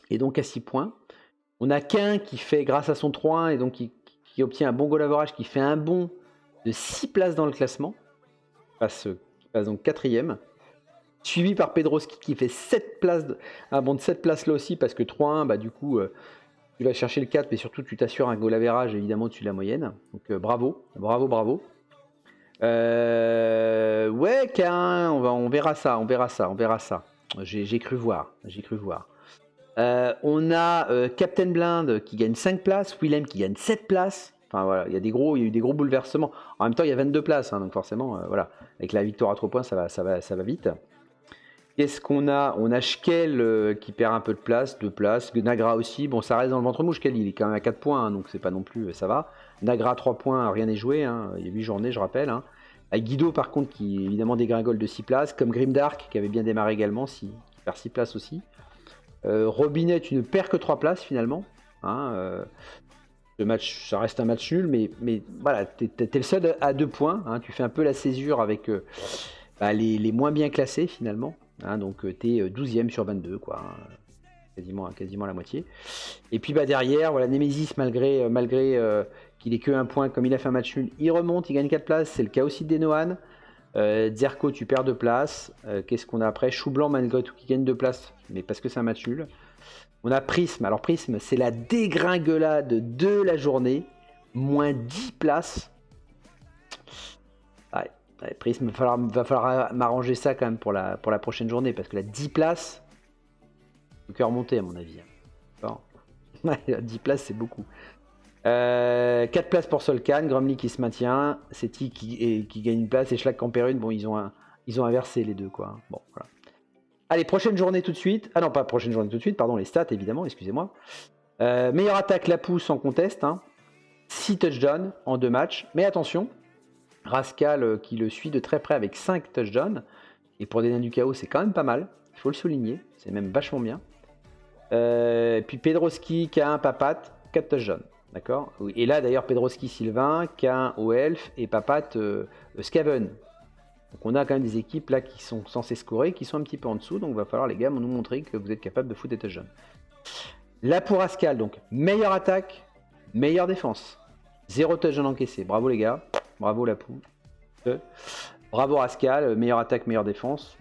et donc à 6 points. On a qu'un qui fait, grâce à son 3-1, et donc qui obtient un bon goal average, qui fait un bon de 6 places dans le classement, qui passe donc 4ème, suivi par Pedroski qui fait 7 places, un bon de 7 places là aussi, parce que 3-1, du coup, tu vas chercher le 4, mais surtout tu t'assures un goal average évidemment au-dessus de la moyenne, donc bravo. Ouais, K1, on verra ça, j'ai cru voir. On a Captain Blind qui gagne 5 places, Willem qui gagne 7 places, Enfin voilà, il y a eu des gros bouleversements. En même temps, il y a 22 places, hein, donc forcément, voilà. Avec la victoire à 3 points, ça va vite. Qu'est-ce qu'on a? On a Schkel qui perd un peu de place, 2 places. Nagra aussi. Bon, ça reste dans le ventre mou. Schkel, il est quand même à 4 points, hein, donc c'est pas non plus, ça va. Nagra 3 points, rien n'est joué. Hein. Il y a 8 journées, je rappelle. Hein. Avec Guido, par contre, qui évidemment dégringole de 6 places. Comme Grimdark, qui avait bien démarré également, qui perd 6 places aussi. Robinet, tu ne perds que 3 places finalement. Hein, le match, ça reste un match nul, mais voilà, t'es le seul à 2 points. Hein. Tu fais un peu la césure avec les moins bien classés finalement. Hein, donc tu es 12e sur 22, quoi. Hein, quasiment la moitié. Et puis derrière, voilà, Nemesis, malgré qu'il ait que 1 point, comme il a fait un match nul, il remonte, il gagne 4 places. C'est le cas aussi d'Enohan. Zerko, tu perds 2 places. Qu'est-ce qu'on a après? Chou Blanc, malgré tout, qui gagne 2 places, mais parce que c'est un match nul. On a Prism. Alors Prism, c'est la dégringolade de la journée. Moins 10 places. Ouais, Prism, va falloir m'arranger ça quand même pour la prochaine journée, parce que la 10 places, le cœur monté à mon avis. Bon. La 10 places, c'est beaucoup. 4 places pour Solkan, Gromly qui se maintient, Seti qui gagne une place, et Schlack Camperune, bon, ils ont inversé les deux, quoi. Bon, voilà. Allez, prochaine journée tout de suite. Ah non, pas prochaine journée tout de suite, pardon, les stats, évidemment, excusez-moi. Meilleure attaque, la pousse sans conteste. Hein. 6 touchdowns en 2 matchs. Mais attention, Rascal qui le suit de très près avec 5 touchdowns. Et pour des nains du chaos, c'est quand même pas mal. Il faut le souligner. C'est même vachement bien. Puis Pedroski qui a un Papat, 4 touchdowns. D'accord. Et là, d'ailleurs, Pedroski Sylvain, qui a un Oelf et Papat Scaven. Donc on a quand même des équipes là qui sont censées scorer, qui sont un petit peu en dessous. Donc il va falloir, les gars, nous montrer que vous êtes capable de foutre des touchdowns. Là pour Rascal, donc meilleure attaque, meilleure défense. 0 touchdown encaissé. Bravo les gars. Bravo la poule. Bravo Rascal. Meilleure attaque, meilleure défense.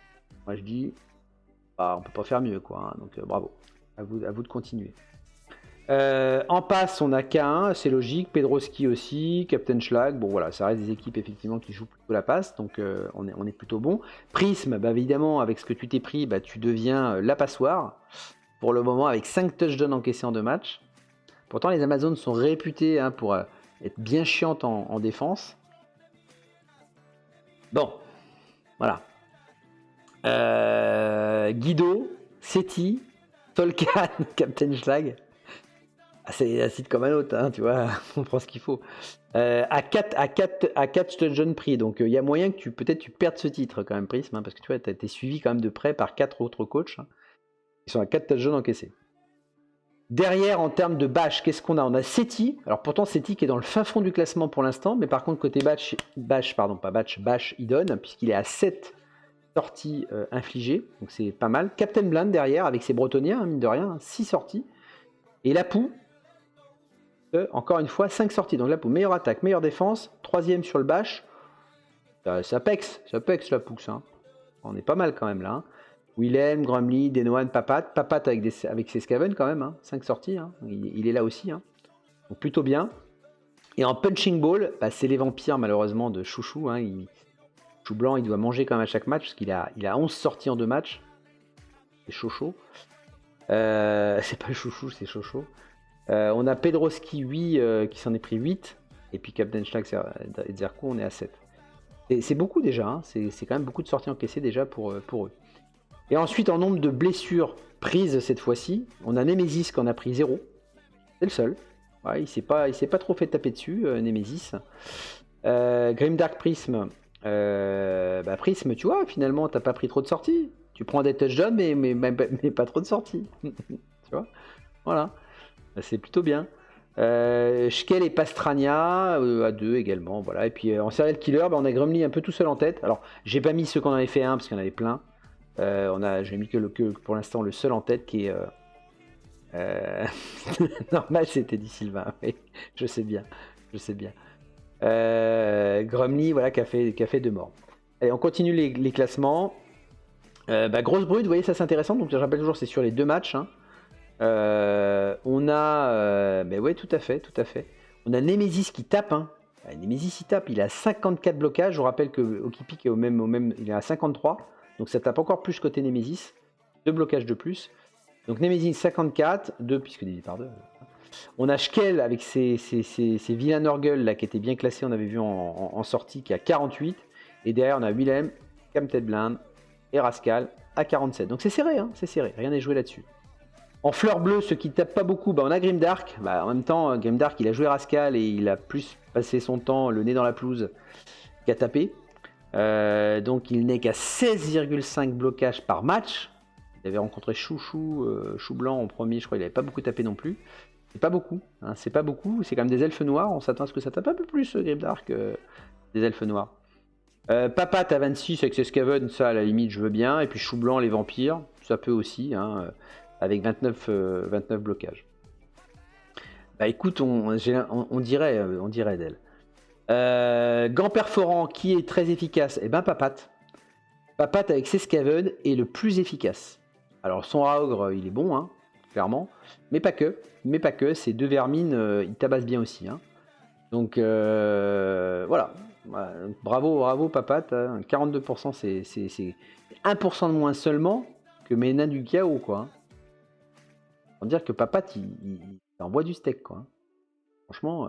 Moi je dis, on peut pas faire mieux, quoi. Hein, donc bravo. À vous de continuer. En passe, on a K1, c'est logique. Pedroski aussi, Captain Schlag. Bon voilà, ça reste des équipes effectivement qui jouent plutôt la passe, donc on est plutôt bon. Prism, évidemment, avec ce que tu t'es pris, tu deviens la passoire. Pour le moment, avec 5 touchdowns encaissés en 2 matchs. Pourtant, les Amazones sont réputées pour être bien chiantes en défense. Bon, voilà. Guido, Seti, Tolkan, Captain Schlag. C'est un site comme un autre, hein, tu vois, on prend ce qu'il faut. À 4 touchdowns pris, donc il y a moyen que peut-être tu perdes ce titre quand même, Prism, hein, parce que tu vois, tu as été suivi quand même de près par 4 autres coachs. Hein, qui sont à 4 touchdowns encaissés. Derrière, en termes de bash, qu'est-ce qu'on a? On a Seti, alors pourtant Seti qui est dans le fin fond du classement pour l'instant, mais par contre côté bash, il donne, puisqu'il est à 7 sorties infligées, donc c'est pas mal. Captain Blind derrière, avec ses Bretoniens, hein, mine de rien, 6 sorties. Et Lapou, encore une fois, 5 sorties. Donc Lapou, meilleure attaque, meilleure défense, 3ème sur le bash. Ça pexe Lapou, ça. Hein. On est pas mal quand même là. Hein. Willem, Gromly, Denohan, Papat avec ses Scaven quand même. Hein. 5 sorties, hein. Il est là aussi. Hein. Donc plutôt bien. Et en punching ball, c'est les vampires malheureusement de Chouchou. Hein. Chou Blanc, il doit manger quand même à chaque match parce qu'il a 11 sorties en 2 matchs. C'est chaud. C'est pas Chouchou, c'est Chocho. On a Pedroski 8 qui s'en est pris 8. Et puis Captain Schlag et Zerko, on est à 7. C'est beaucoup déjà. Hein. C'est quand même beaucoup de sorties encaissées déjà pour eux. Et ensuite, en nombre de blessures prises cette fois-ci, on a Nemesis qui en a pris 0. C'est le seul. Ouais, il s'est pas trop fait taper dessus, Nemesis. Grimdark Prism. Prism, tu vois, finalement, t'as pas pris trop de sorties. Tu prends des touchdowns, mais pas trop de sorties. Tu vois, voilà. C'est plutôt bien. Schkel et Pastrania à 2 également. Voilà. Et puis en serial killer, on a Gromly un peu tout seul en tête. Alors, j'ai pas mis ceux qu'on avait fait parce qu'il y en avait plein. J'ai mis que pour l'instant le seul en tête qui est. Normal, c'était dit Sylvain. Oui, je sais bien. Gromly, voilà, qui a fait 2 morts. Allez, on continue les classements. Grosse brute, vous voyez, ça c'est intéressant. Donc je rappelle toujours, c'est sur les 2 matchs. Hein. On a, ouais, tout à fait. On a Nemesis qui tape. Hein. Nemesis il tape, il a 54 blocages. Je vous rappelle que Okipik est au même, il est à 53. Donc ça tape encore plus côté Nemesis. 2 blocages de plus. Donc Nemesis 54, 2 puisque divisé par 2. On a Schkel avec ses vilains Nurgle là, qui étaient bien classés, on avait vu en sortie, qui est à 48. Et derrière, on a Willem, Captain Blind et Rascal à 47. Donc c'est serré, hein, c'est serré, rien n'est joué là-dessus. En fleur bleue, ceux qui tapent pas beaucoup, bah, on a Grimdark. Bah, en même temps, Grimdark, il a joué Rascal et il a plus passé son temps le nez dans la pelouse qu'à taper. Donc il n'est qu'à 16,5 blocages par match. Il avait rencontré Chou Blanc en premier, je crois qu'il n'avait pas beaucoup tapé non plus. C'est pas beaucoup, hein, c'est pas beaucoup, c'est quand même des elfes noirs, on s'attend à ce que ça tape un peu plus Grimdark des elfes noirs. Papat à 26 avec ses Skaven, ça à la limite je veux bien, et puis Chou Blanc les vampires, ça peut aussi, hein, avec 29 blocages. Bah écoute, on dirait d'elle. Gant perforant qui est très efficace, et ben Papat. Papat avec ses Skaven est le plus efficace. Alors son Raogre il est bon, hein, clairement, mais pas que, ces deux vermines ils tabassent bien aussi, hein. Donc voilà, bravo Papat, hein. 42% c'est 1% de moins seulement que mes nains du chaos, quoi, hein. On dire que Papat il envoie du steak, quoi, hein. Franchement,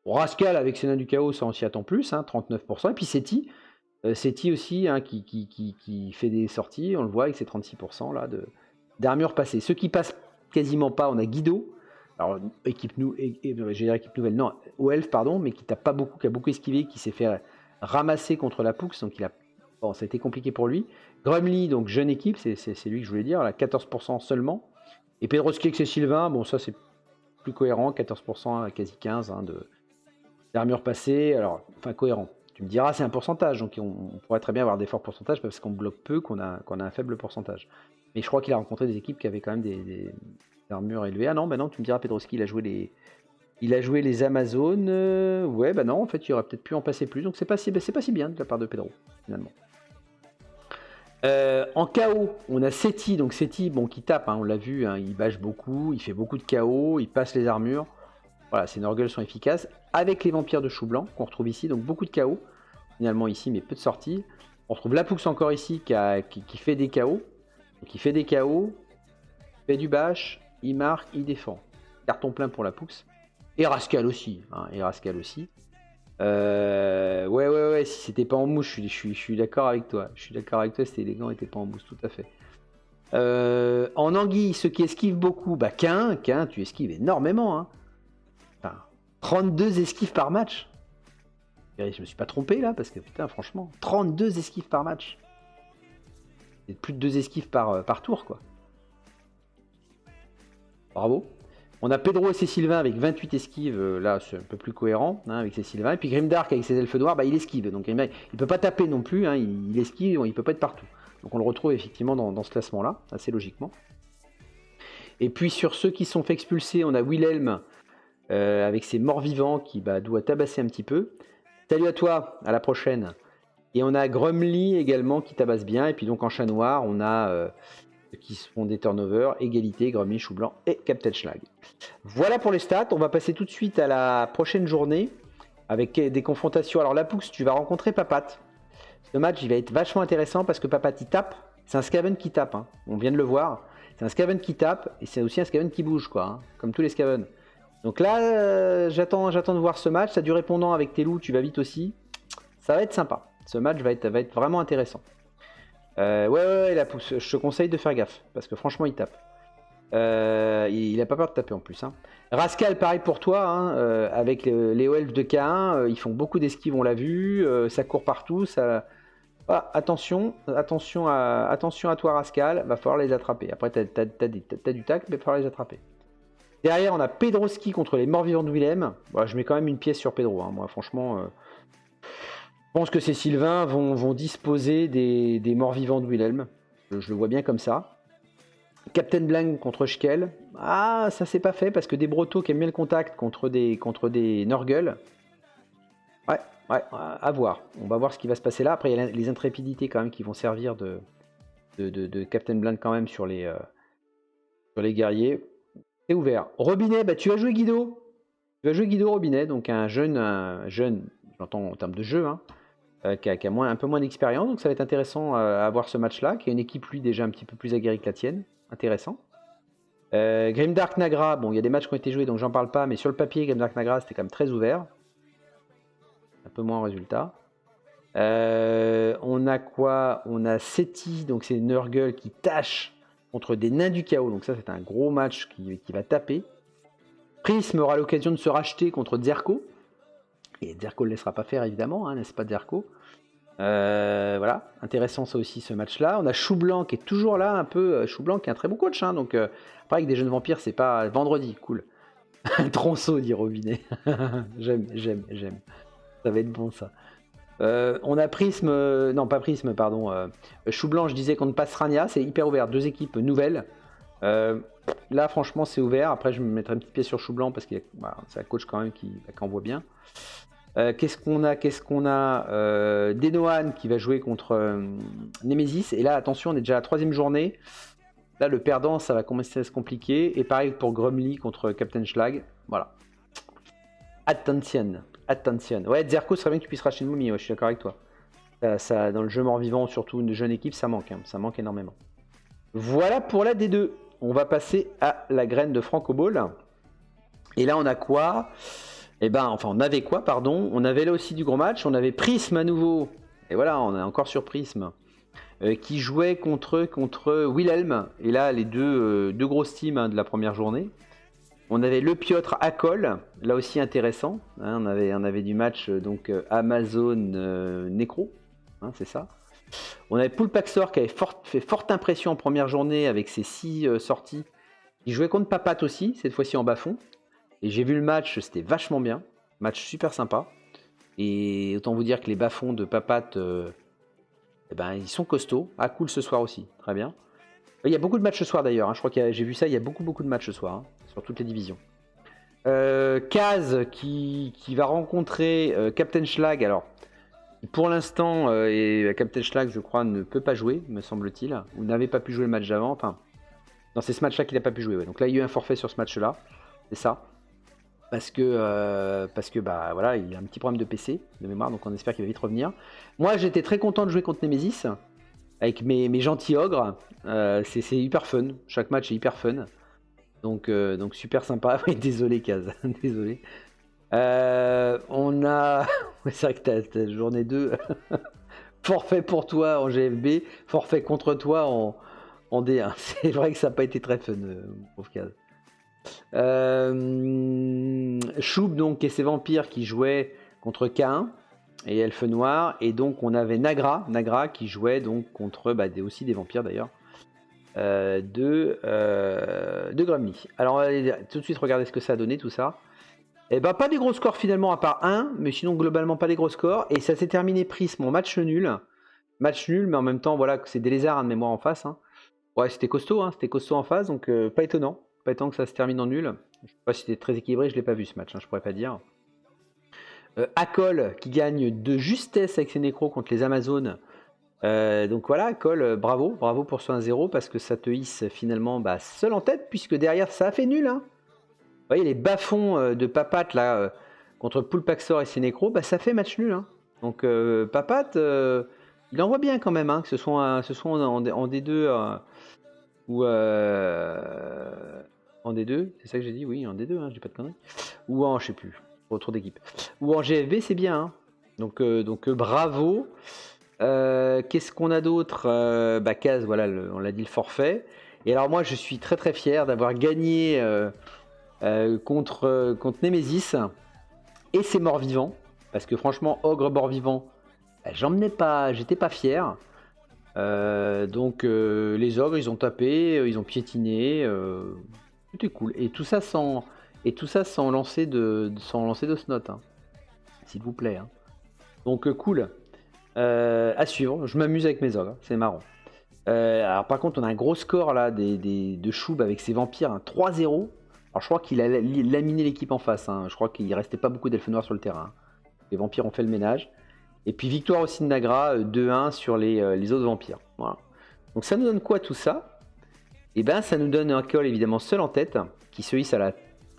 Rascal avec ses nains du chaos ça on s'y attend plus, hein, 39%, et puis Seti aussi, hein, qui fait des sorties, on le voit avec ses 36% là d'armure passée. Ceux qui passent quasiment pas, on a Guido, alors équipe nouvelle, non, au elf pardon, mais qui tape pas beaucoup, qui a beaucoup esquivé, qui s'est fait ramasser contre la Poux, donc ça a été compliqué pour lui. Grumly, donc jeune équipe, c'est lui que je voulais dire, là, 14% seulement. Et Pedroski avec ses Sylvains, bon ça c'est plus cohérent, 14% à quasi 15 hein, d'armure passée, alors enfin cohérent. Tu me diras, c'est un pourcentage, donc on pourrait très bien avoir des forts pourcentages parce qu'on bloque peu, qu'on a un faible pourcentage. Mais je crois qu'il a rencontré des équipes qui avaient quand même des armures élevées. Ah non, bah non, tu me diras, Pedroski, il a joué les Amazones. Ouais, bah non, en fait, il aurait peut-être pu en passer plus, donc c'est pas si bien de la part de Pedro, finalement. En KO, on a Seti, donc Seti, bon, qui tape, hein, on l'a vu, hein, il bâche beaucoup, il fait beaucoup de KO, il passe les armures. Voilà, ces Nurgles sont efficaces. Avec les vampires de chou blanc qu'on retrouve ici, donc beaucoup de KO. Finalement ici, mais peu de sorties. On retrouve la Poux encore ici qui fait des KO. Donc il fait des KO, fait du bash, il marque, il défend. Carton plein pour la Poux. Et Rascal aussi. Hein, ouais, si c'était pas en mousse, je suis d'accord avec toi. Je suis d'accord avec toi, c'était élégant, était pas en mousse, tout à fait. En anguille, ceux qui esquivent beaucoup, bah Cain, tu esquives énormément, hein. 32 esquives par match. Je me suis pas trompé là, parce que putain, franchement, 32 esquives par match. C'est plus de 2 esquives par tour, quoi. Bravo. On a Pedro et ses Sylvains avec 28 esquives, là c'est un peu plus cohérent, hein, avec ses Sylvains. Et puis Grimdark avec ses elfes noirs, bah, il esquive. Donc Grimdark, il peut pas taper non plus, hein, il esquive, il peut pas être partout. Donc on le retrouve effectivement dans ce classement-là, assez logiquement. Et puis sur ceux qui sont fait expulser, on a Wilhelm avec ses morts-vivants qui doit tabasser un petit peu. Salut à toi, à la prochaine. Et on a Grumly également qui tabasse bien. Et puis donc en chat noir, on a qui se font des turnovers, égalité, Grumly, Chou Blanc et Captain Schlag. Voilà pour les stats. On va passer tout de suite à la prochaine journée avec des confrontations. Alors la Poux, tu vas rencontrer Papat. Ce match, il va être vachement intéressant parce que Papat, il tape. C'est un Skaven qui tape, hein. On vient de le voir. C'est un Skaven qui tape et c'est aussi un Skaven qui bouge, quoi, hein, comme tous les Skaven. Donc là, j'attends de voir ce match. Ça du répondant avec tes loups, tu vas vite aussi. Ça va être sympa. Ce match va être vraiment intéressant. Ouais, la Poux, je te conseille de faire gaffe. Parce que franchement, il tape. Il a pas peur de taper en plus, hein. Rascal, pareil pour toi, hein, avec les elfes de K1. Ils font beaucoup d'esquives, on l'a vu. Ça court partout. Ça... Voilà, attention à toi, Rascal. Va falloir les attraper. Après, t'as du tac, mais il va falloir les attraper. Derrière, on a Pedroski contre les morts-vivants de Willem. Bon, je mets quand même une pièce sur Pedro, hein. Moi, franchement, je pense que ces Sylvains vont disposer des morts-vivants de Willem. Je le vois bien comme ça. Captain Blanc contre Schkel. Ah, ça c'est pas fait parce que des Brotos qui aiment bien le contact contre des Nurgle. Ouais, à voir. On va voir ce qui va se passer là. Après, il y a les intrépidités quand même qui vont servir de Captain Blanc quand même sur les guerriers. C'est ouvert. Robinet, tu vas jouer Guido. Tu vas jouer Guido Robinet, donc un jeune, j'entends en termes de jeu, hein, qui a un peu moins d'expérience, donc ça va être intéressant à voir ce match-là, qui a une équipe lui déjà un petit peu plus aguerrie que la tienne. Intéressant. Grimdark Nagra, bon, il y a des matchs qui ont été joués, donc j'en parle pas, mais sur le papier, Grimdark Nagra, c'était quand même très ouvert. Un peu moins en résultat. On a quoi? On a Seti, donc c'est Nurgle qui tâche contre des nains du chaos, donc ça c'est un gros match qui va taper. Prism aura l'occasion de se racheter contre Zerko, et Zerko ne le laissera pas faire évidemment, hein, n'est-ce pas Zerko? Voilà, intéressant ça aussi ce match-là. On a Choublanc qui est toujours là, un peu. Choublanc qui est un très bon coach, hein, donc pareil avec des jeunes vampires, c'est pas vendredi, cool. Tronçon, dit Robinet. j'aime. Ça va être bon ça. On a Prism, non pas Prism, pardon. Choublanc, je disais qu'on ne passera Rania, c'est hyper ouvert, 2 équipes nouvelles. Là, franchement, c'est ouvert. Après, je me mettrai un petit pied sur Choublanc parce que voilà, c'est un coach quand même qui envoie bien. Qu'est-ce qu'on a Denohan qui va jouer contre Nemesis. Et là, attention, on est déjà à la 3e journée. Là, le perdant, ça va commencer à se compliquer. Et pareil pour Grumly contre Captain Schlag. Voilà. Attention. Ouais, Zerko, serait bien que tu puisses racheter une momie. Ouais, je suis d'accord avec toi. Ça, dans le jeu mort-vivant, surtout une jeune équipe, ça manque. Hein. Ça manque énormément. Voilà pour la D2. On va passer à la graine de Franco Ball. Et là, on a quoi? On avait quoi, pardon? On avait là aussi du gros match. On avait Prism à nouveau. Et voilà, on est encore sur Prism. Qui jouait contre Wilhelm. Et là, les deux grosses teams hein, de la première journée. On avait le Piotr Akol, là aussi intéressant. Hein, on avait du match Amazon Necro. Hein, c'est ça. On avait Poulpaxor qui avait fait forte impression en première journée avec ses 6 sorties. Il jouait contre Papat aussi, cette fois-ci en bas-fond. Et j'ai vu le match, c'était vachement bien. Match super sympa. Et autant vous dire que les bas-fonds de Papat, ils sont costauds. Ah, cool ce soir aussi, très bien. Il y a beaucoup de matchs ce soir d'ailleurs. Hein. Je crois que j'ai vu ça, il y a beaucoup de matchs ce soir, hein, sur toutes les divisions. Kaz qui va rencontrer Captain Schlag. Alors, pour l'instant, Captain Schlag, je crois, ne peut pas jouer, me semble-t-il. Ou n'avait pas pu jouer le match d'avant. Enfin, non, c'est ce match-là qu'il n'a pas pu jouer. Ouais. Donc là, il y a eu un forfait sur ce match-là. C'est ça. Parce que voilà, il a un petit problème de PC, de mémoire, donc on espère qu'il va vite revenir. Moi, j'étais très content de jouer contre Nemesis, avec mes gentils ogres. C'est hyper fun. Chaque match est hyper fun. Donc super sympa. Oui, désolé, Kaz. Désolé. On a... c'est vrai que t'as journée 2. Forfait pour toi en GFB, forfait contre toi en D1. C'est vrai que ça n'a pas été très fun, pauvre Kaz. Choub donc et ses vampires qui jouaient contre K1 et Elfe Noir, et donc on avait Nagra qui jouait donc contre aussi des vampires d'ailleurs de Grumly. Alors on va aller tout de suite regarder ce que ça a donné tout ça. Et pas des gros scores finalement à part 1, mais sinon globalement pas des gros scores, et ça s'est terminé Prism en match nul, mais en même temps voilà, c'est des lézards hein, de mémoire en face hein. Ouais, c'était costaud en face, donc pas étonnant que ça se termine en nul. Je sais pas si c'était très équilibré, je l'ai pas vu ce match, hein, je pourrais pas dire. Akol qui gagne de justesse avec ses nécros contre les Amazones. Donc voilà, Akol, bravo pour ce 1-0 parce que ça te hisse finalement seul en tête, puisque derrière ça a fait nul. Hein. Vous voyez les bas-fonds de Papat là contre Poulpaxor et ses nécros, ça fait match nul. Hein. Donc Papat, il envoie bien quand même, hein, que ce soit en D2 ou en D2, c'est ça que j'ai dit, oui, en D2, hein, j'ai pas de conneries. Ou en, je sais plus, retour d'équipe. Ou en GFB, c'est bien. Hein. Donc bravo. Qu'est-ce qu'on a d'autre? Kaz, voilà, on l'a dit, le forfait. Et alors moi, je suis très très fier d'avoir gagné contre Nemesis et ses morts vivants. Parce que franchement, Ogre mort-vivant, j'étais pas fier. Donc les ogres, ils ont tapé, ils ont piétiné. Tout est cool. Et tout ça sans lancer de snot, hein. S'il vous plaît. Hein. Donc cool. À suivre. Je m'amuse avec mes ogres. C'est marrant. Alors par contre, on a un gros score là de Choub avec ses vampires, hein, 3-0. Alors je crois qu'il a laminé l'équipe en face. Hein. Je crois qu'il restait pas beaucoup d'elfes noirs sur le terrain. Les vampires ont fait le ménage. Et puis victoire aussi de Nagra, 2-1 sur les autres vampires. Voilà. Donc ça nous donne quoi tout ça? Et ça nous donne un Akol évidemment seul en tête, qui se hisse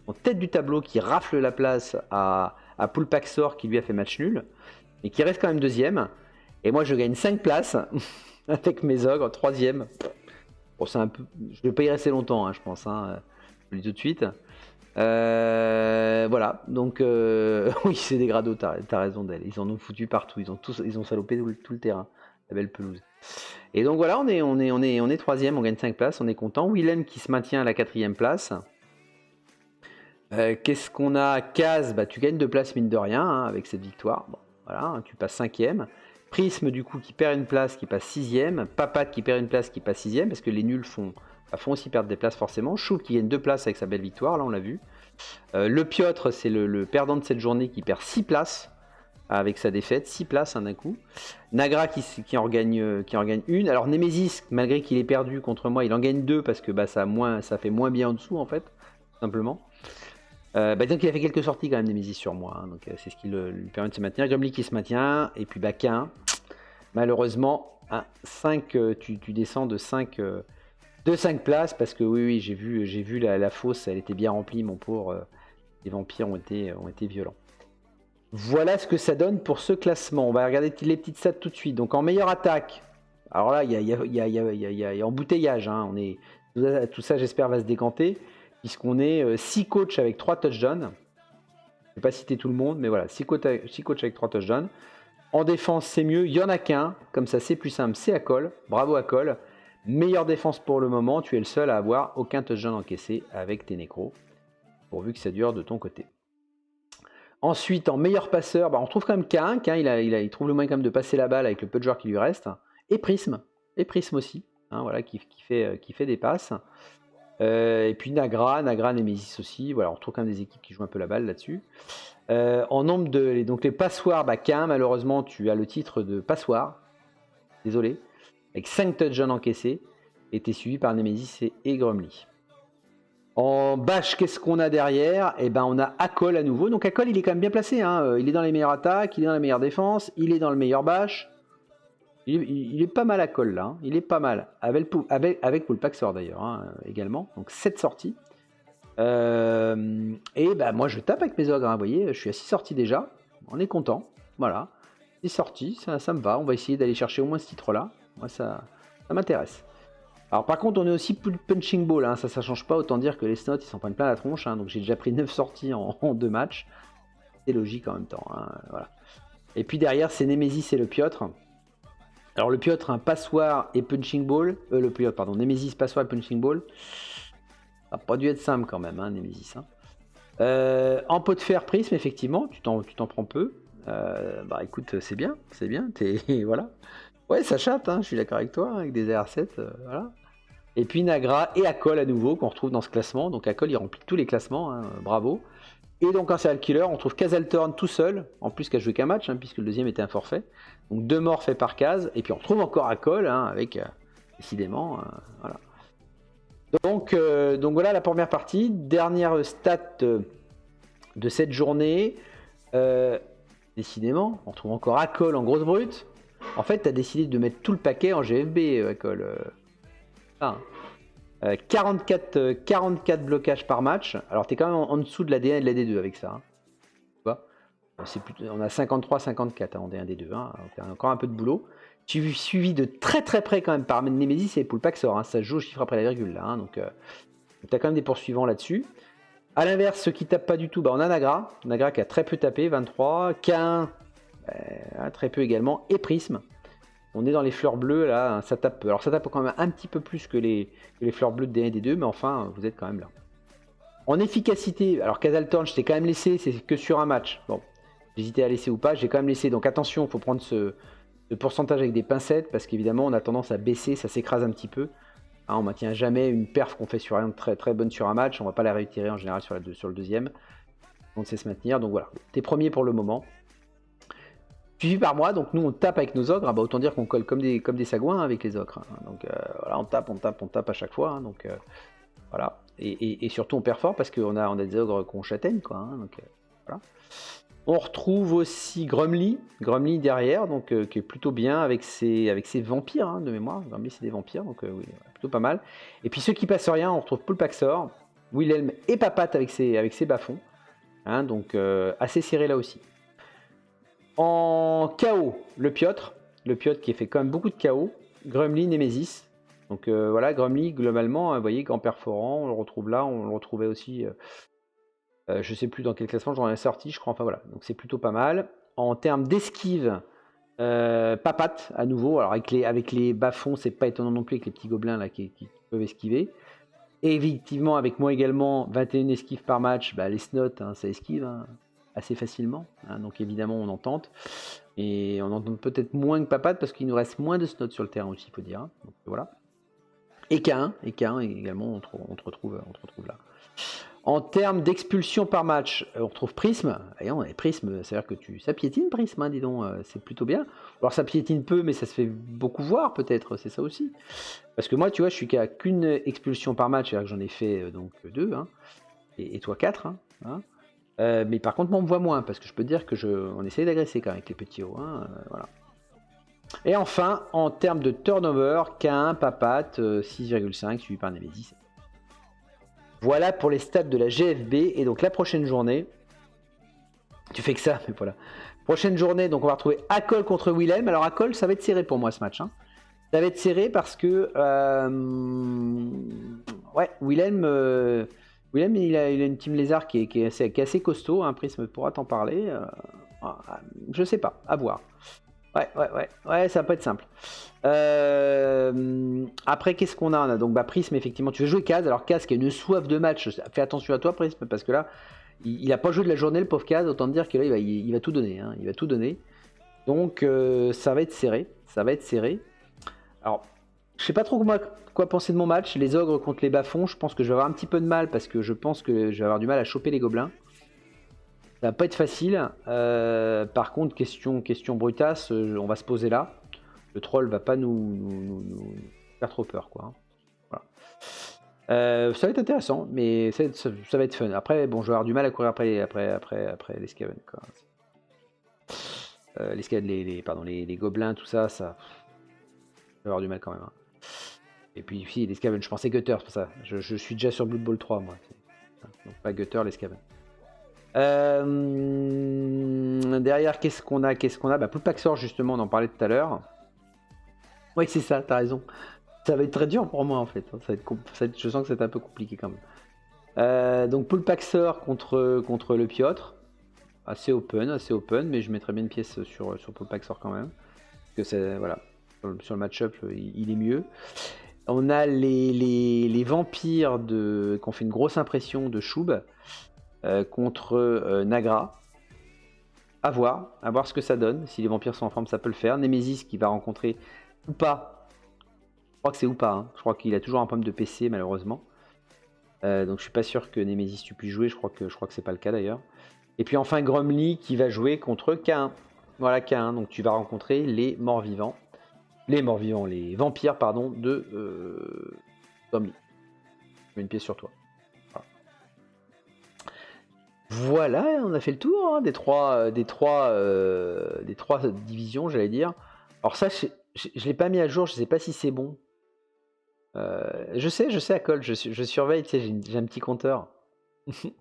en tête du tableau, qui rafle la place à Poulpaxor qui lui a fait match nul, et qui reste quand même deuxième. Et moi je gagne 5 places avec mes ogres, troisième. Bon, c'est un peu, je vais pas y rester longtemps, hein, je pense, hein, je le dis tout de suite. Voilà, donc oui, c'est des grados, t'as raison d'elle. Ils en ont foutu partout, ils ont salopé tout le terrain, la belle pelouse. Et donc voilà, on est troisième, on gagne 5 places, on est content. Willem qui se maintient à la 4e place. Qu'est-ce qu'on a? Kaz, bah, tu gagnes 2 places mine de rien hein, avec cette victoire. Bon, voilà, hein, tu passes 5e. Prisme du coup qui perd une place, qui passe 6e. Papat qui perd une place, qui passe 6e, parce que les nuls font aussi perdre des places forcément. Chouf qui gagne 2 places avec sa belle victoire, là on l'a vu. Le Piotr, c'est le perdant de cette journée qui perd 6 places avec sa défaite, 6 places d'un coup. Nagra qui en gagne une. Alors Nemesis, malgré qu'il ait perdu contre moi, il en gagne 2 parce que bah, ça fait moins bien en dessous en fait, simplement. Donc il a fait quelques sorties quand même Nemesis sur moi, hein, donc c'est ce qui lui permet de se maintenir. Grumly qui se maintient, et puis Quin, malheureusement, hein, 5, tu descends de 5 places, parce que oui j'ai vu la fosse, elle était bien remplie, mon pauvre, les vampires ont été violents. Voilà ce que ça donne pour ce classement. On va regarder les petites stats tout de suite. Donc en meilleure attaque, alors là il y a embouteillage, hein, tout ça j'espère va se décanter, puisqu'on est 6 coachs avec 3 touchdowns. Je ne vais pas citer tout le monde, mais voilà, 6 coachs avec 3 touchdowns. En défense, c'est mieux. Il n'y en a qu'un. Comme ça, c'est plus simple. C'est Akol. Bravo Akol. Meilleure défense pour le moment. Tu es le seul à avoir aucun touchdown encaissé avec tes nécros. Pourvu que ça dure de ton côté. Ensuite, en meilleur passeur, bah, on trouve quand même Cain. Cain, il trouve le moyen quand même de passer la balle avec le peu de joueurs qui lui reste. Et Prisme. Et Prisme aussi. Hein, voilà, qui fait des passes. Et puis Nagra, Nemesis aussi. Voilà, on retrouve quand même des équipes qui jouent un peu la balle là-dessus. En nombre de... Donc les passoires, bah, Cain, malheureusement, tu as le titre de passoire. Désolé. Avec 5 touchdowns encaissés. Et tu es suivi par Nemesis et Grumly. En bâche, qu'est-ce qu'on a derrière? Eh ben, on a Akol à nouveau. Donc Akol, il est quand même bien placé. Hein. Il est dans les meilleures attaques, il est dans la meilleure défense, il est dans le meilleur bâche. Il est pas mal Akol là. Hein. Il est pas mal. Avec Poulpaxor d'ailleurs, hein, également. Donc 7 sorties. Et bah, moi, je tape avec mes ogres. Hein, vous voyez, je suis à 6 sorties déjà. On est content. Voilà. 6 sorties, ça me va. On va essayer d'aller chercher au moins ce titre-là. Moi, ça m'intéresse. Alors par contre on est aussi punching ball, hein, ça change pas, autant dire que les snots ils s'en prennent plein la tronche, hein, donc j'ai déjà pris 9 sorties en 2 matchs, c'est logique en même temps, hein, voilà. Et puis derrière c'est Nemesis et le Piotr. Alors le Piotr, un passoire et punching ball, Nemesis, passoire et punching ball, ça n'a pas dû être simple quand même, hein, Nemesis. Hein. En pot de fer prisme, effectivement, tu t'en prends peu, bah écoute c'est bien, voilà. Ouais, ça chatte, hein, je suis d'accord avec toi, hein, avec des AR7, voilà. Et puis Nagra et Akol à nouveau, qu'on retrouve dans ce classement. Donc Akol, il remplit tous les classements, hein, bravo. Et donc en serial killer, on trouve Kazaltorn tout seul, en plus qu'à jouer qu'un match, hein, puisque le deuxième était un forfait. Donc 2 morts faits par Kaz, et puis on retrouve encore Akol, hein, avec, décidément, voilà. Donc voilà la première partie. Dernière stat de cette journée. Décidément, on trouve encore Akol en grosse brute. En fait, tu as décidé de mettre tout le paquet en GFB, Akol. 44 blocages par match. Alors, tu es quand même en dessous de la D1 et de la D2 avec ça. Hein. Tu vois, on a 53-54 hein, en D1 et D2. Hein, donc, encore un peu de boulot. Suivi de très très près quand même par Nemesis et Poulpaxor. Hein, ça se joue au chiffre après la virgule. Là, hein, donc, tu as quand même des poursuivants là-dessus. A l'inverse, ceux qui tapent pas du tout, bah, on a Nagra. Nagra qui a très peu tapé, 23. Cain, très peu également. Et Prisme. On est dans les fleurs bleues, là, hein, ça tape. Alors ça tape quand même un petit peu plus que les fleurs bleues de D1 et D2, mais enfin, vous êtes quand même là. En efficacité, alors Kazaltorn, je t'ai quand même laissé, c'est que sur un match. Bon, j'hésitais à laisser ou pas, j'ai quand même laissé. Donc attention, il faut prendre ce pourcentage avec des pincettes, parce qu'évidemment, on a tendance à baisser, ça s'écrase un petit peu. Hein, on ne maintient jamais une perf qu'on fait sur rien de très, très bonne sur un match, on ne va pas la réitérer en général sur le deuxième. On sait se maintenir, donc voilà. T'es premier pour le moment. Suivi par moi, donc nous on tape avec nos ogres, bah autant dire qu'on colle comme des sagouins avec les ogres. Hein. Donc voilà, on tape à chaque fois. Hein, donc voilà. Et surtout on performe parce qu'on a des ogres qu'on châtaigne, quoi. Hein, donc voilà. On retrouve aussi Grumly derrière, donc qui est plutôt bien avec ses vampires hein, de mémoire. Grumly c'est des vampires, donc oui, plutôt pas mal. Et puis ceux qui passent rien, on retrouve Poulpaxor, Wilhelm et Papat avec ses bas-fonds. Hein, donc assez serré là aussi. En KO, le Piotr qui a fait quand même beaucoup de KO, Grumly, Nemesis, Donc voilà, Grumly, globalement, vous voyez, grand perforant, on le retrouve là, on le retrouvait aussi, je sais plus dans quel classement, j'en ai sorti, je crois, enfin voilà, donc c'est plutôt pas mal. En termes d'esquive, Papat, à nouveau, alors avec les bas-fonds, c'est pas étonnant non plus avec les petits gobelins là qui peuvent esquiver. Et effectivement, avec moi également, 21 esquives par match, bah, les snots, hein, ça esquive hein, assez facilement. Hein, donc évidemment, on en tente. Et on en tente peut-être moins que Papat parce qu'il nous reste moins de snots sur le terrain aussi, il faut dire. Hein. Donc voilà. Et K1 également, on te retrouve là. En termes d'expulsion par match, on retrouve Prisme. Et on est Prisme, c'est-à-dire que ça piétine Prisme, hein, dis donc, c'est plutôt bien. Alors ça piétine peu, mais ça se fait beaucoup voir peut-être, c'est ça aussi. Parce que moi, tu vois, je suis qu'à qu'une expulsion par match, c'est-à-dire que j'en ai fait donc 2, hein, et toi 4. Hein, mais par contre, moi, on me voit moins, parce que je peux te dire que on essaye d'agresser quand même avec les petits hauts. Hein, voilà. Et enfin, en termes de turnover, K1, Papat, 6,5, suivi par Nemesis. Voilà pour les stats de la GFB. Et donc la prochaine journée, tu fais que ça, mais voilà. Prochaine journée, donc on va retrouver Akol contre Willem. Alors Akol, ça va être serré pour moi ce match. Hein. Ça va être serré parce que ouais, Willem, il a une team lézard qui est assez costaud. Hein. Prisme pourra t'en parler. Je sais pas, à voir. Ouais, ça va pas être simple. Après, qu'est-ce qu'on a? On a donc Prisme, effectivement. Tu veux jouer Kaz. Alors, Kaz qui a une soif de match. Fais attention à toi, Prisme, parce que là, il a pas joué de la journée, le pauvre Kaz. Autant dire que là, il va tout donner. Hein. Il va tout donner. Donc, ça va être serré. Alors, je sais pas trop quoi penser de mon match. Les ogres contre les bas-fonds, je pense que je vais avoir un petit peu de mal parce que je pense que je vais avoir du mal à choper les gobelins. Ça va pas être facile. Par contre, question brutasse, on va se poser là. Le troll va pas nous faire trop peur, quoi. Voilà. Ça va être intéressant, mais ça va être fun. Après, bon, je vais avoir du mal à courir après les Skaven, quoi. Les gobelins, tout ça, je vais avoir du mal quand même. Hein. Et puis, si, les Skaven, je pensais Gutter, c'est pour ça. Je suis déjà sur Blood Bowl 3, moi. Donc, pas Gutter, les Skaven. Derrière, qu'est-ce qu'on a Poulpaxor, justement, on en parlait tout à l'heure. Oui, c'est ça, t'as raison. Ça va être très dur pour moi, en fait. Je sens que c'est un peu compliqué, quand même. Donc, Poulpaxor contre le Piotr. Assez open, mais je mettrais bien une pièce sur Poulpaxor, quand même. Parce que voilà, sur le match-up, il est mieux. On a les vampires qui ont fait une grosse impression de Shub. Contre Nagra. À voir ce que ça donne. Si les vampires sont en forme, ça peut le faire. Nemesis qui va rencontrer ou pas. Je crois que c'est ou pas. Hein. Je crois qu'il a toujours un problème de PC malheureusement. Donc je suis pas sûr que Nemesis tu puisses jouer. Je crois que c'est pas le cas d'ailleurs. Et puis enfin Grumly qui va jouer contre K1. Voilà K1. Donc tu vas rencontrer les morts-vivants. Les vampires pardon de Grumly. Je mets une pièce sur toi. Voilà, on a fait le tour hein, des trois divisions, j'allais dire. Alors ça, je l'ai pas mis à jour, je sais pas si c'est bon. Je sais à Cole, je surveille, tu sais, j'ai un petit compteur.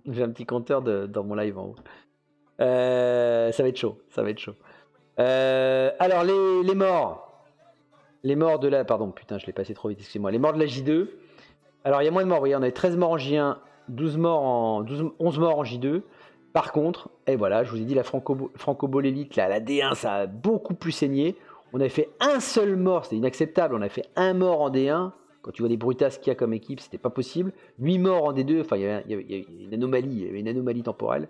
J'ai un petit compteur dans mon live en haut. Ça va être chaud. Alors les morts. Les morts de la... Pardon, putain, je l'ai passé trop vite, excusez-moi. Les morts de la J2. Alors il y a moins de morts, oui, on avait 13 morts en J1. 11 morts en J2. Par contre, et voilà, je vous ai dit la Franco Ball Elite, là, la D1, ça a beaucoup plus saigné. On avait fait un seul mort, c'était inacceptable. On a fait un mort en D1. Quand tu vois les brutasses qu'il y a comme équipe, c'était pas possible. 8 morts en D2, enfin, il y avait une anomalie temporelle.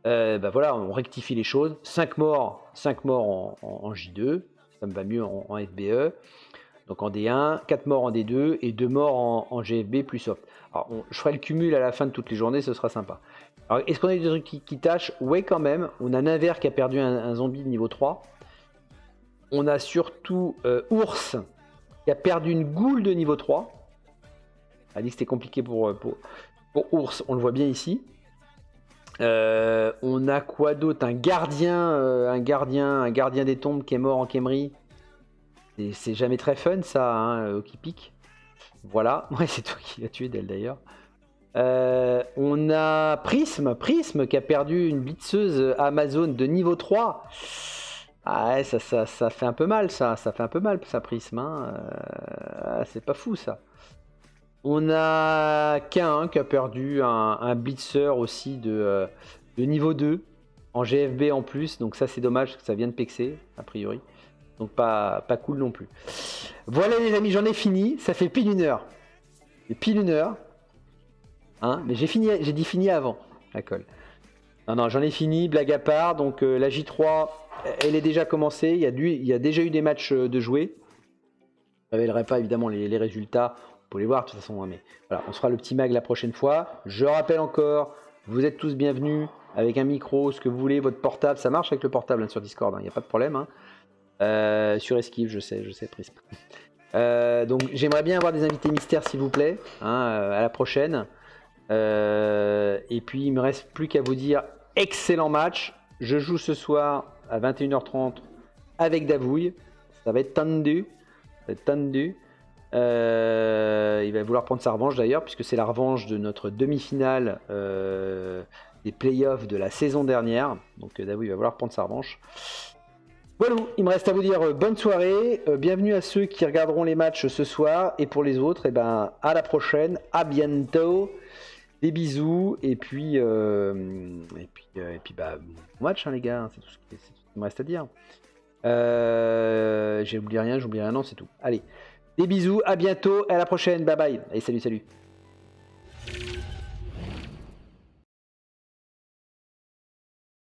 Voilà, on rectifie les choses. 5 morts en J2. Ça me va mieux en FBE. Donc en D1, 4 morts en D2 et 2 morts en GFB plus soft. Alors je ferai le cumul à la fin de toutes les journées, ce sera sympa. Alors est-ce qu'on a des trucs qui tâchent? Ouais quand même. On a Naver qui a perdu un zombie de niveau 3. On a surtout Ours qui a perdu une goule de niveau 3. Elle a dit que c'était compliqué pour Ours, on le voit bien ici. On a quoi d'autre? Un gardien des tombes qui est mort en Khemri. C'est jamais très fun ça, hein, qui pique. Voilà, ouais, c'est toi qui l'as tué d'elle d'ailleurs. On a Prisme qui a perdu une blitzeuse Amazon de niveau 3. Ah ouais, ça fait un peu mal, ça fait un peu mal, ça, Prisme. Hein. C'est pas fou, ça. On a K1 qui a perdu un blitzer aussi de niveau 2 en GFB en plus, donc ça c'est dommage parce que ça vient de pexer a priori, donc pas cool non plus. Voilà les amis, j'en ai fini, ça fait pile 1 heure. Et pile 1 heure, hein, mais j'ai dit fini avant la colle. Non, j'en ai fini, blague à part, donc la J3 elle est déjà commencée, il y a déjà eu des matchs de jouer. Je ne révélerai pas évidemment les résultats, vous pouvez les voir de toute façon, hein, mais voilà, on se fera le petit mag la prochaine fois. Je rappelle encore, vous êtes tous bienvenus avec un micro, ce que vous voulez, votre portable, ça marche avec le portable hein, sur Discord, il n'y a pas de problème. Hein. Sur Esquive, je sais, Prisme. Donc j'aimerais bien avoir des invités mystères s'il vous plaît, hein, à la prochaine. Et puis il me reste plus qu'à vous dire excellent match. Je joue ce soir à 21h30 avec Davouille, ça va être tendu. Il va vouloir prendre sa revanche d'ailleurs, puisque c'est la revanche de notre demi-finale des playoffs de la saison dernière. Donc Davou, il va vouloir prendre sa revanche. Voilà, il me reste à vous dire bonne soirée. Bienvenue à ceux qui regarderont les matchs ce soir. Et pour les autres, à la prochaine. À bientôt. Des bisous. Et puis bon match, hein, les gars. C'est tout ce qu'il me reste à dire. J'oublie rien, non, c'est tout. Allez, des bisous, à bientôt, à la prochaine, bye bye. Allez, salut.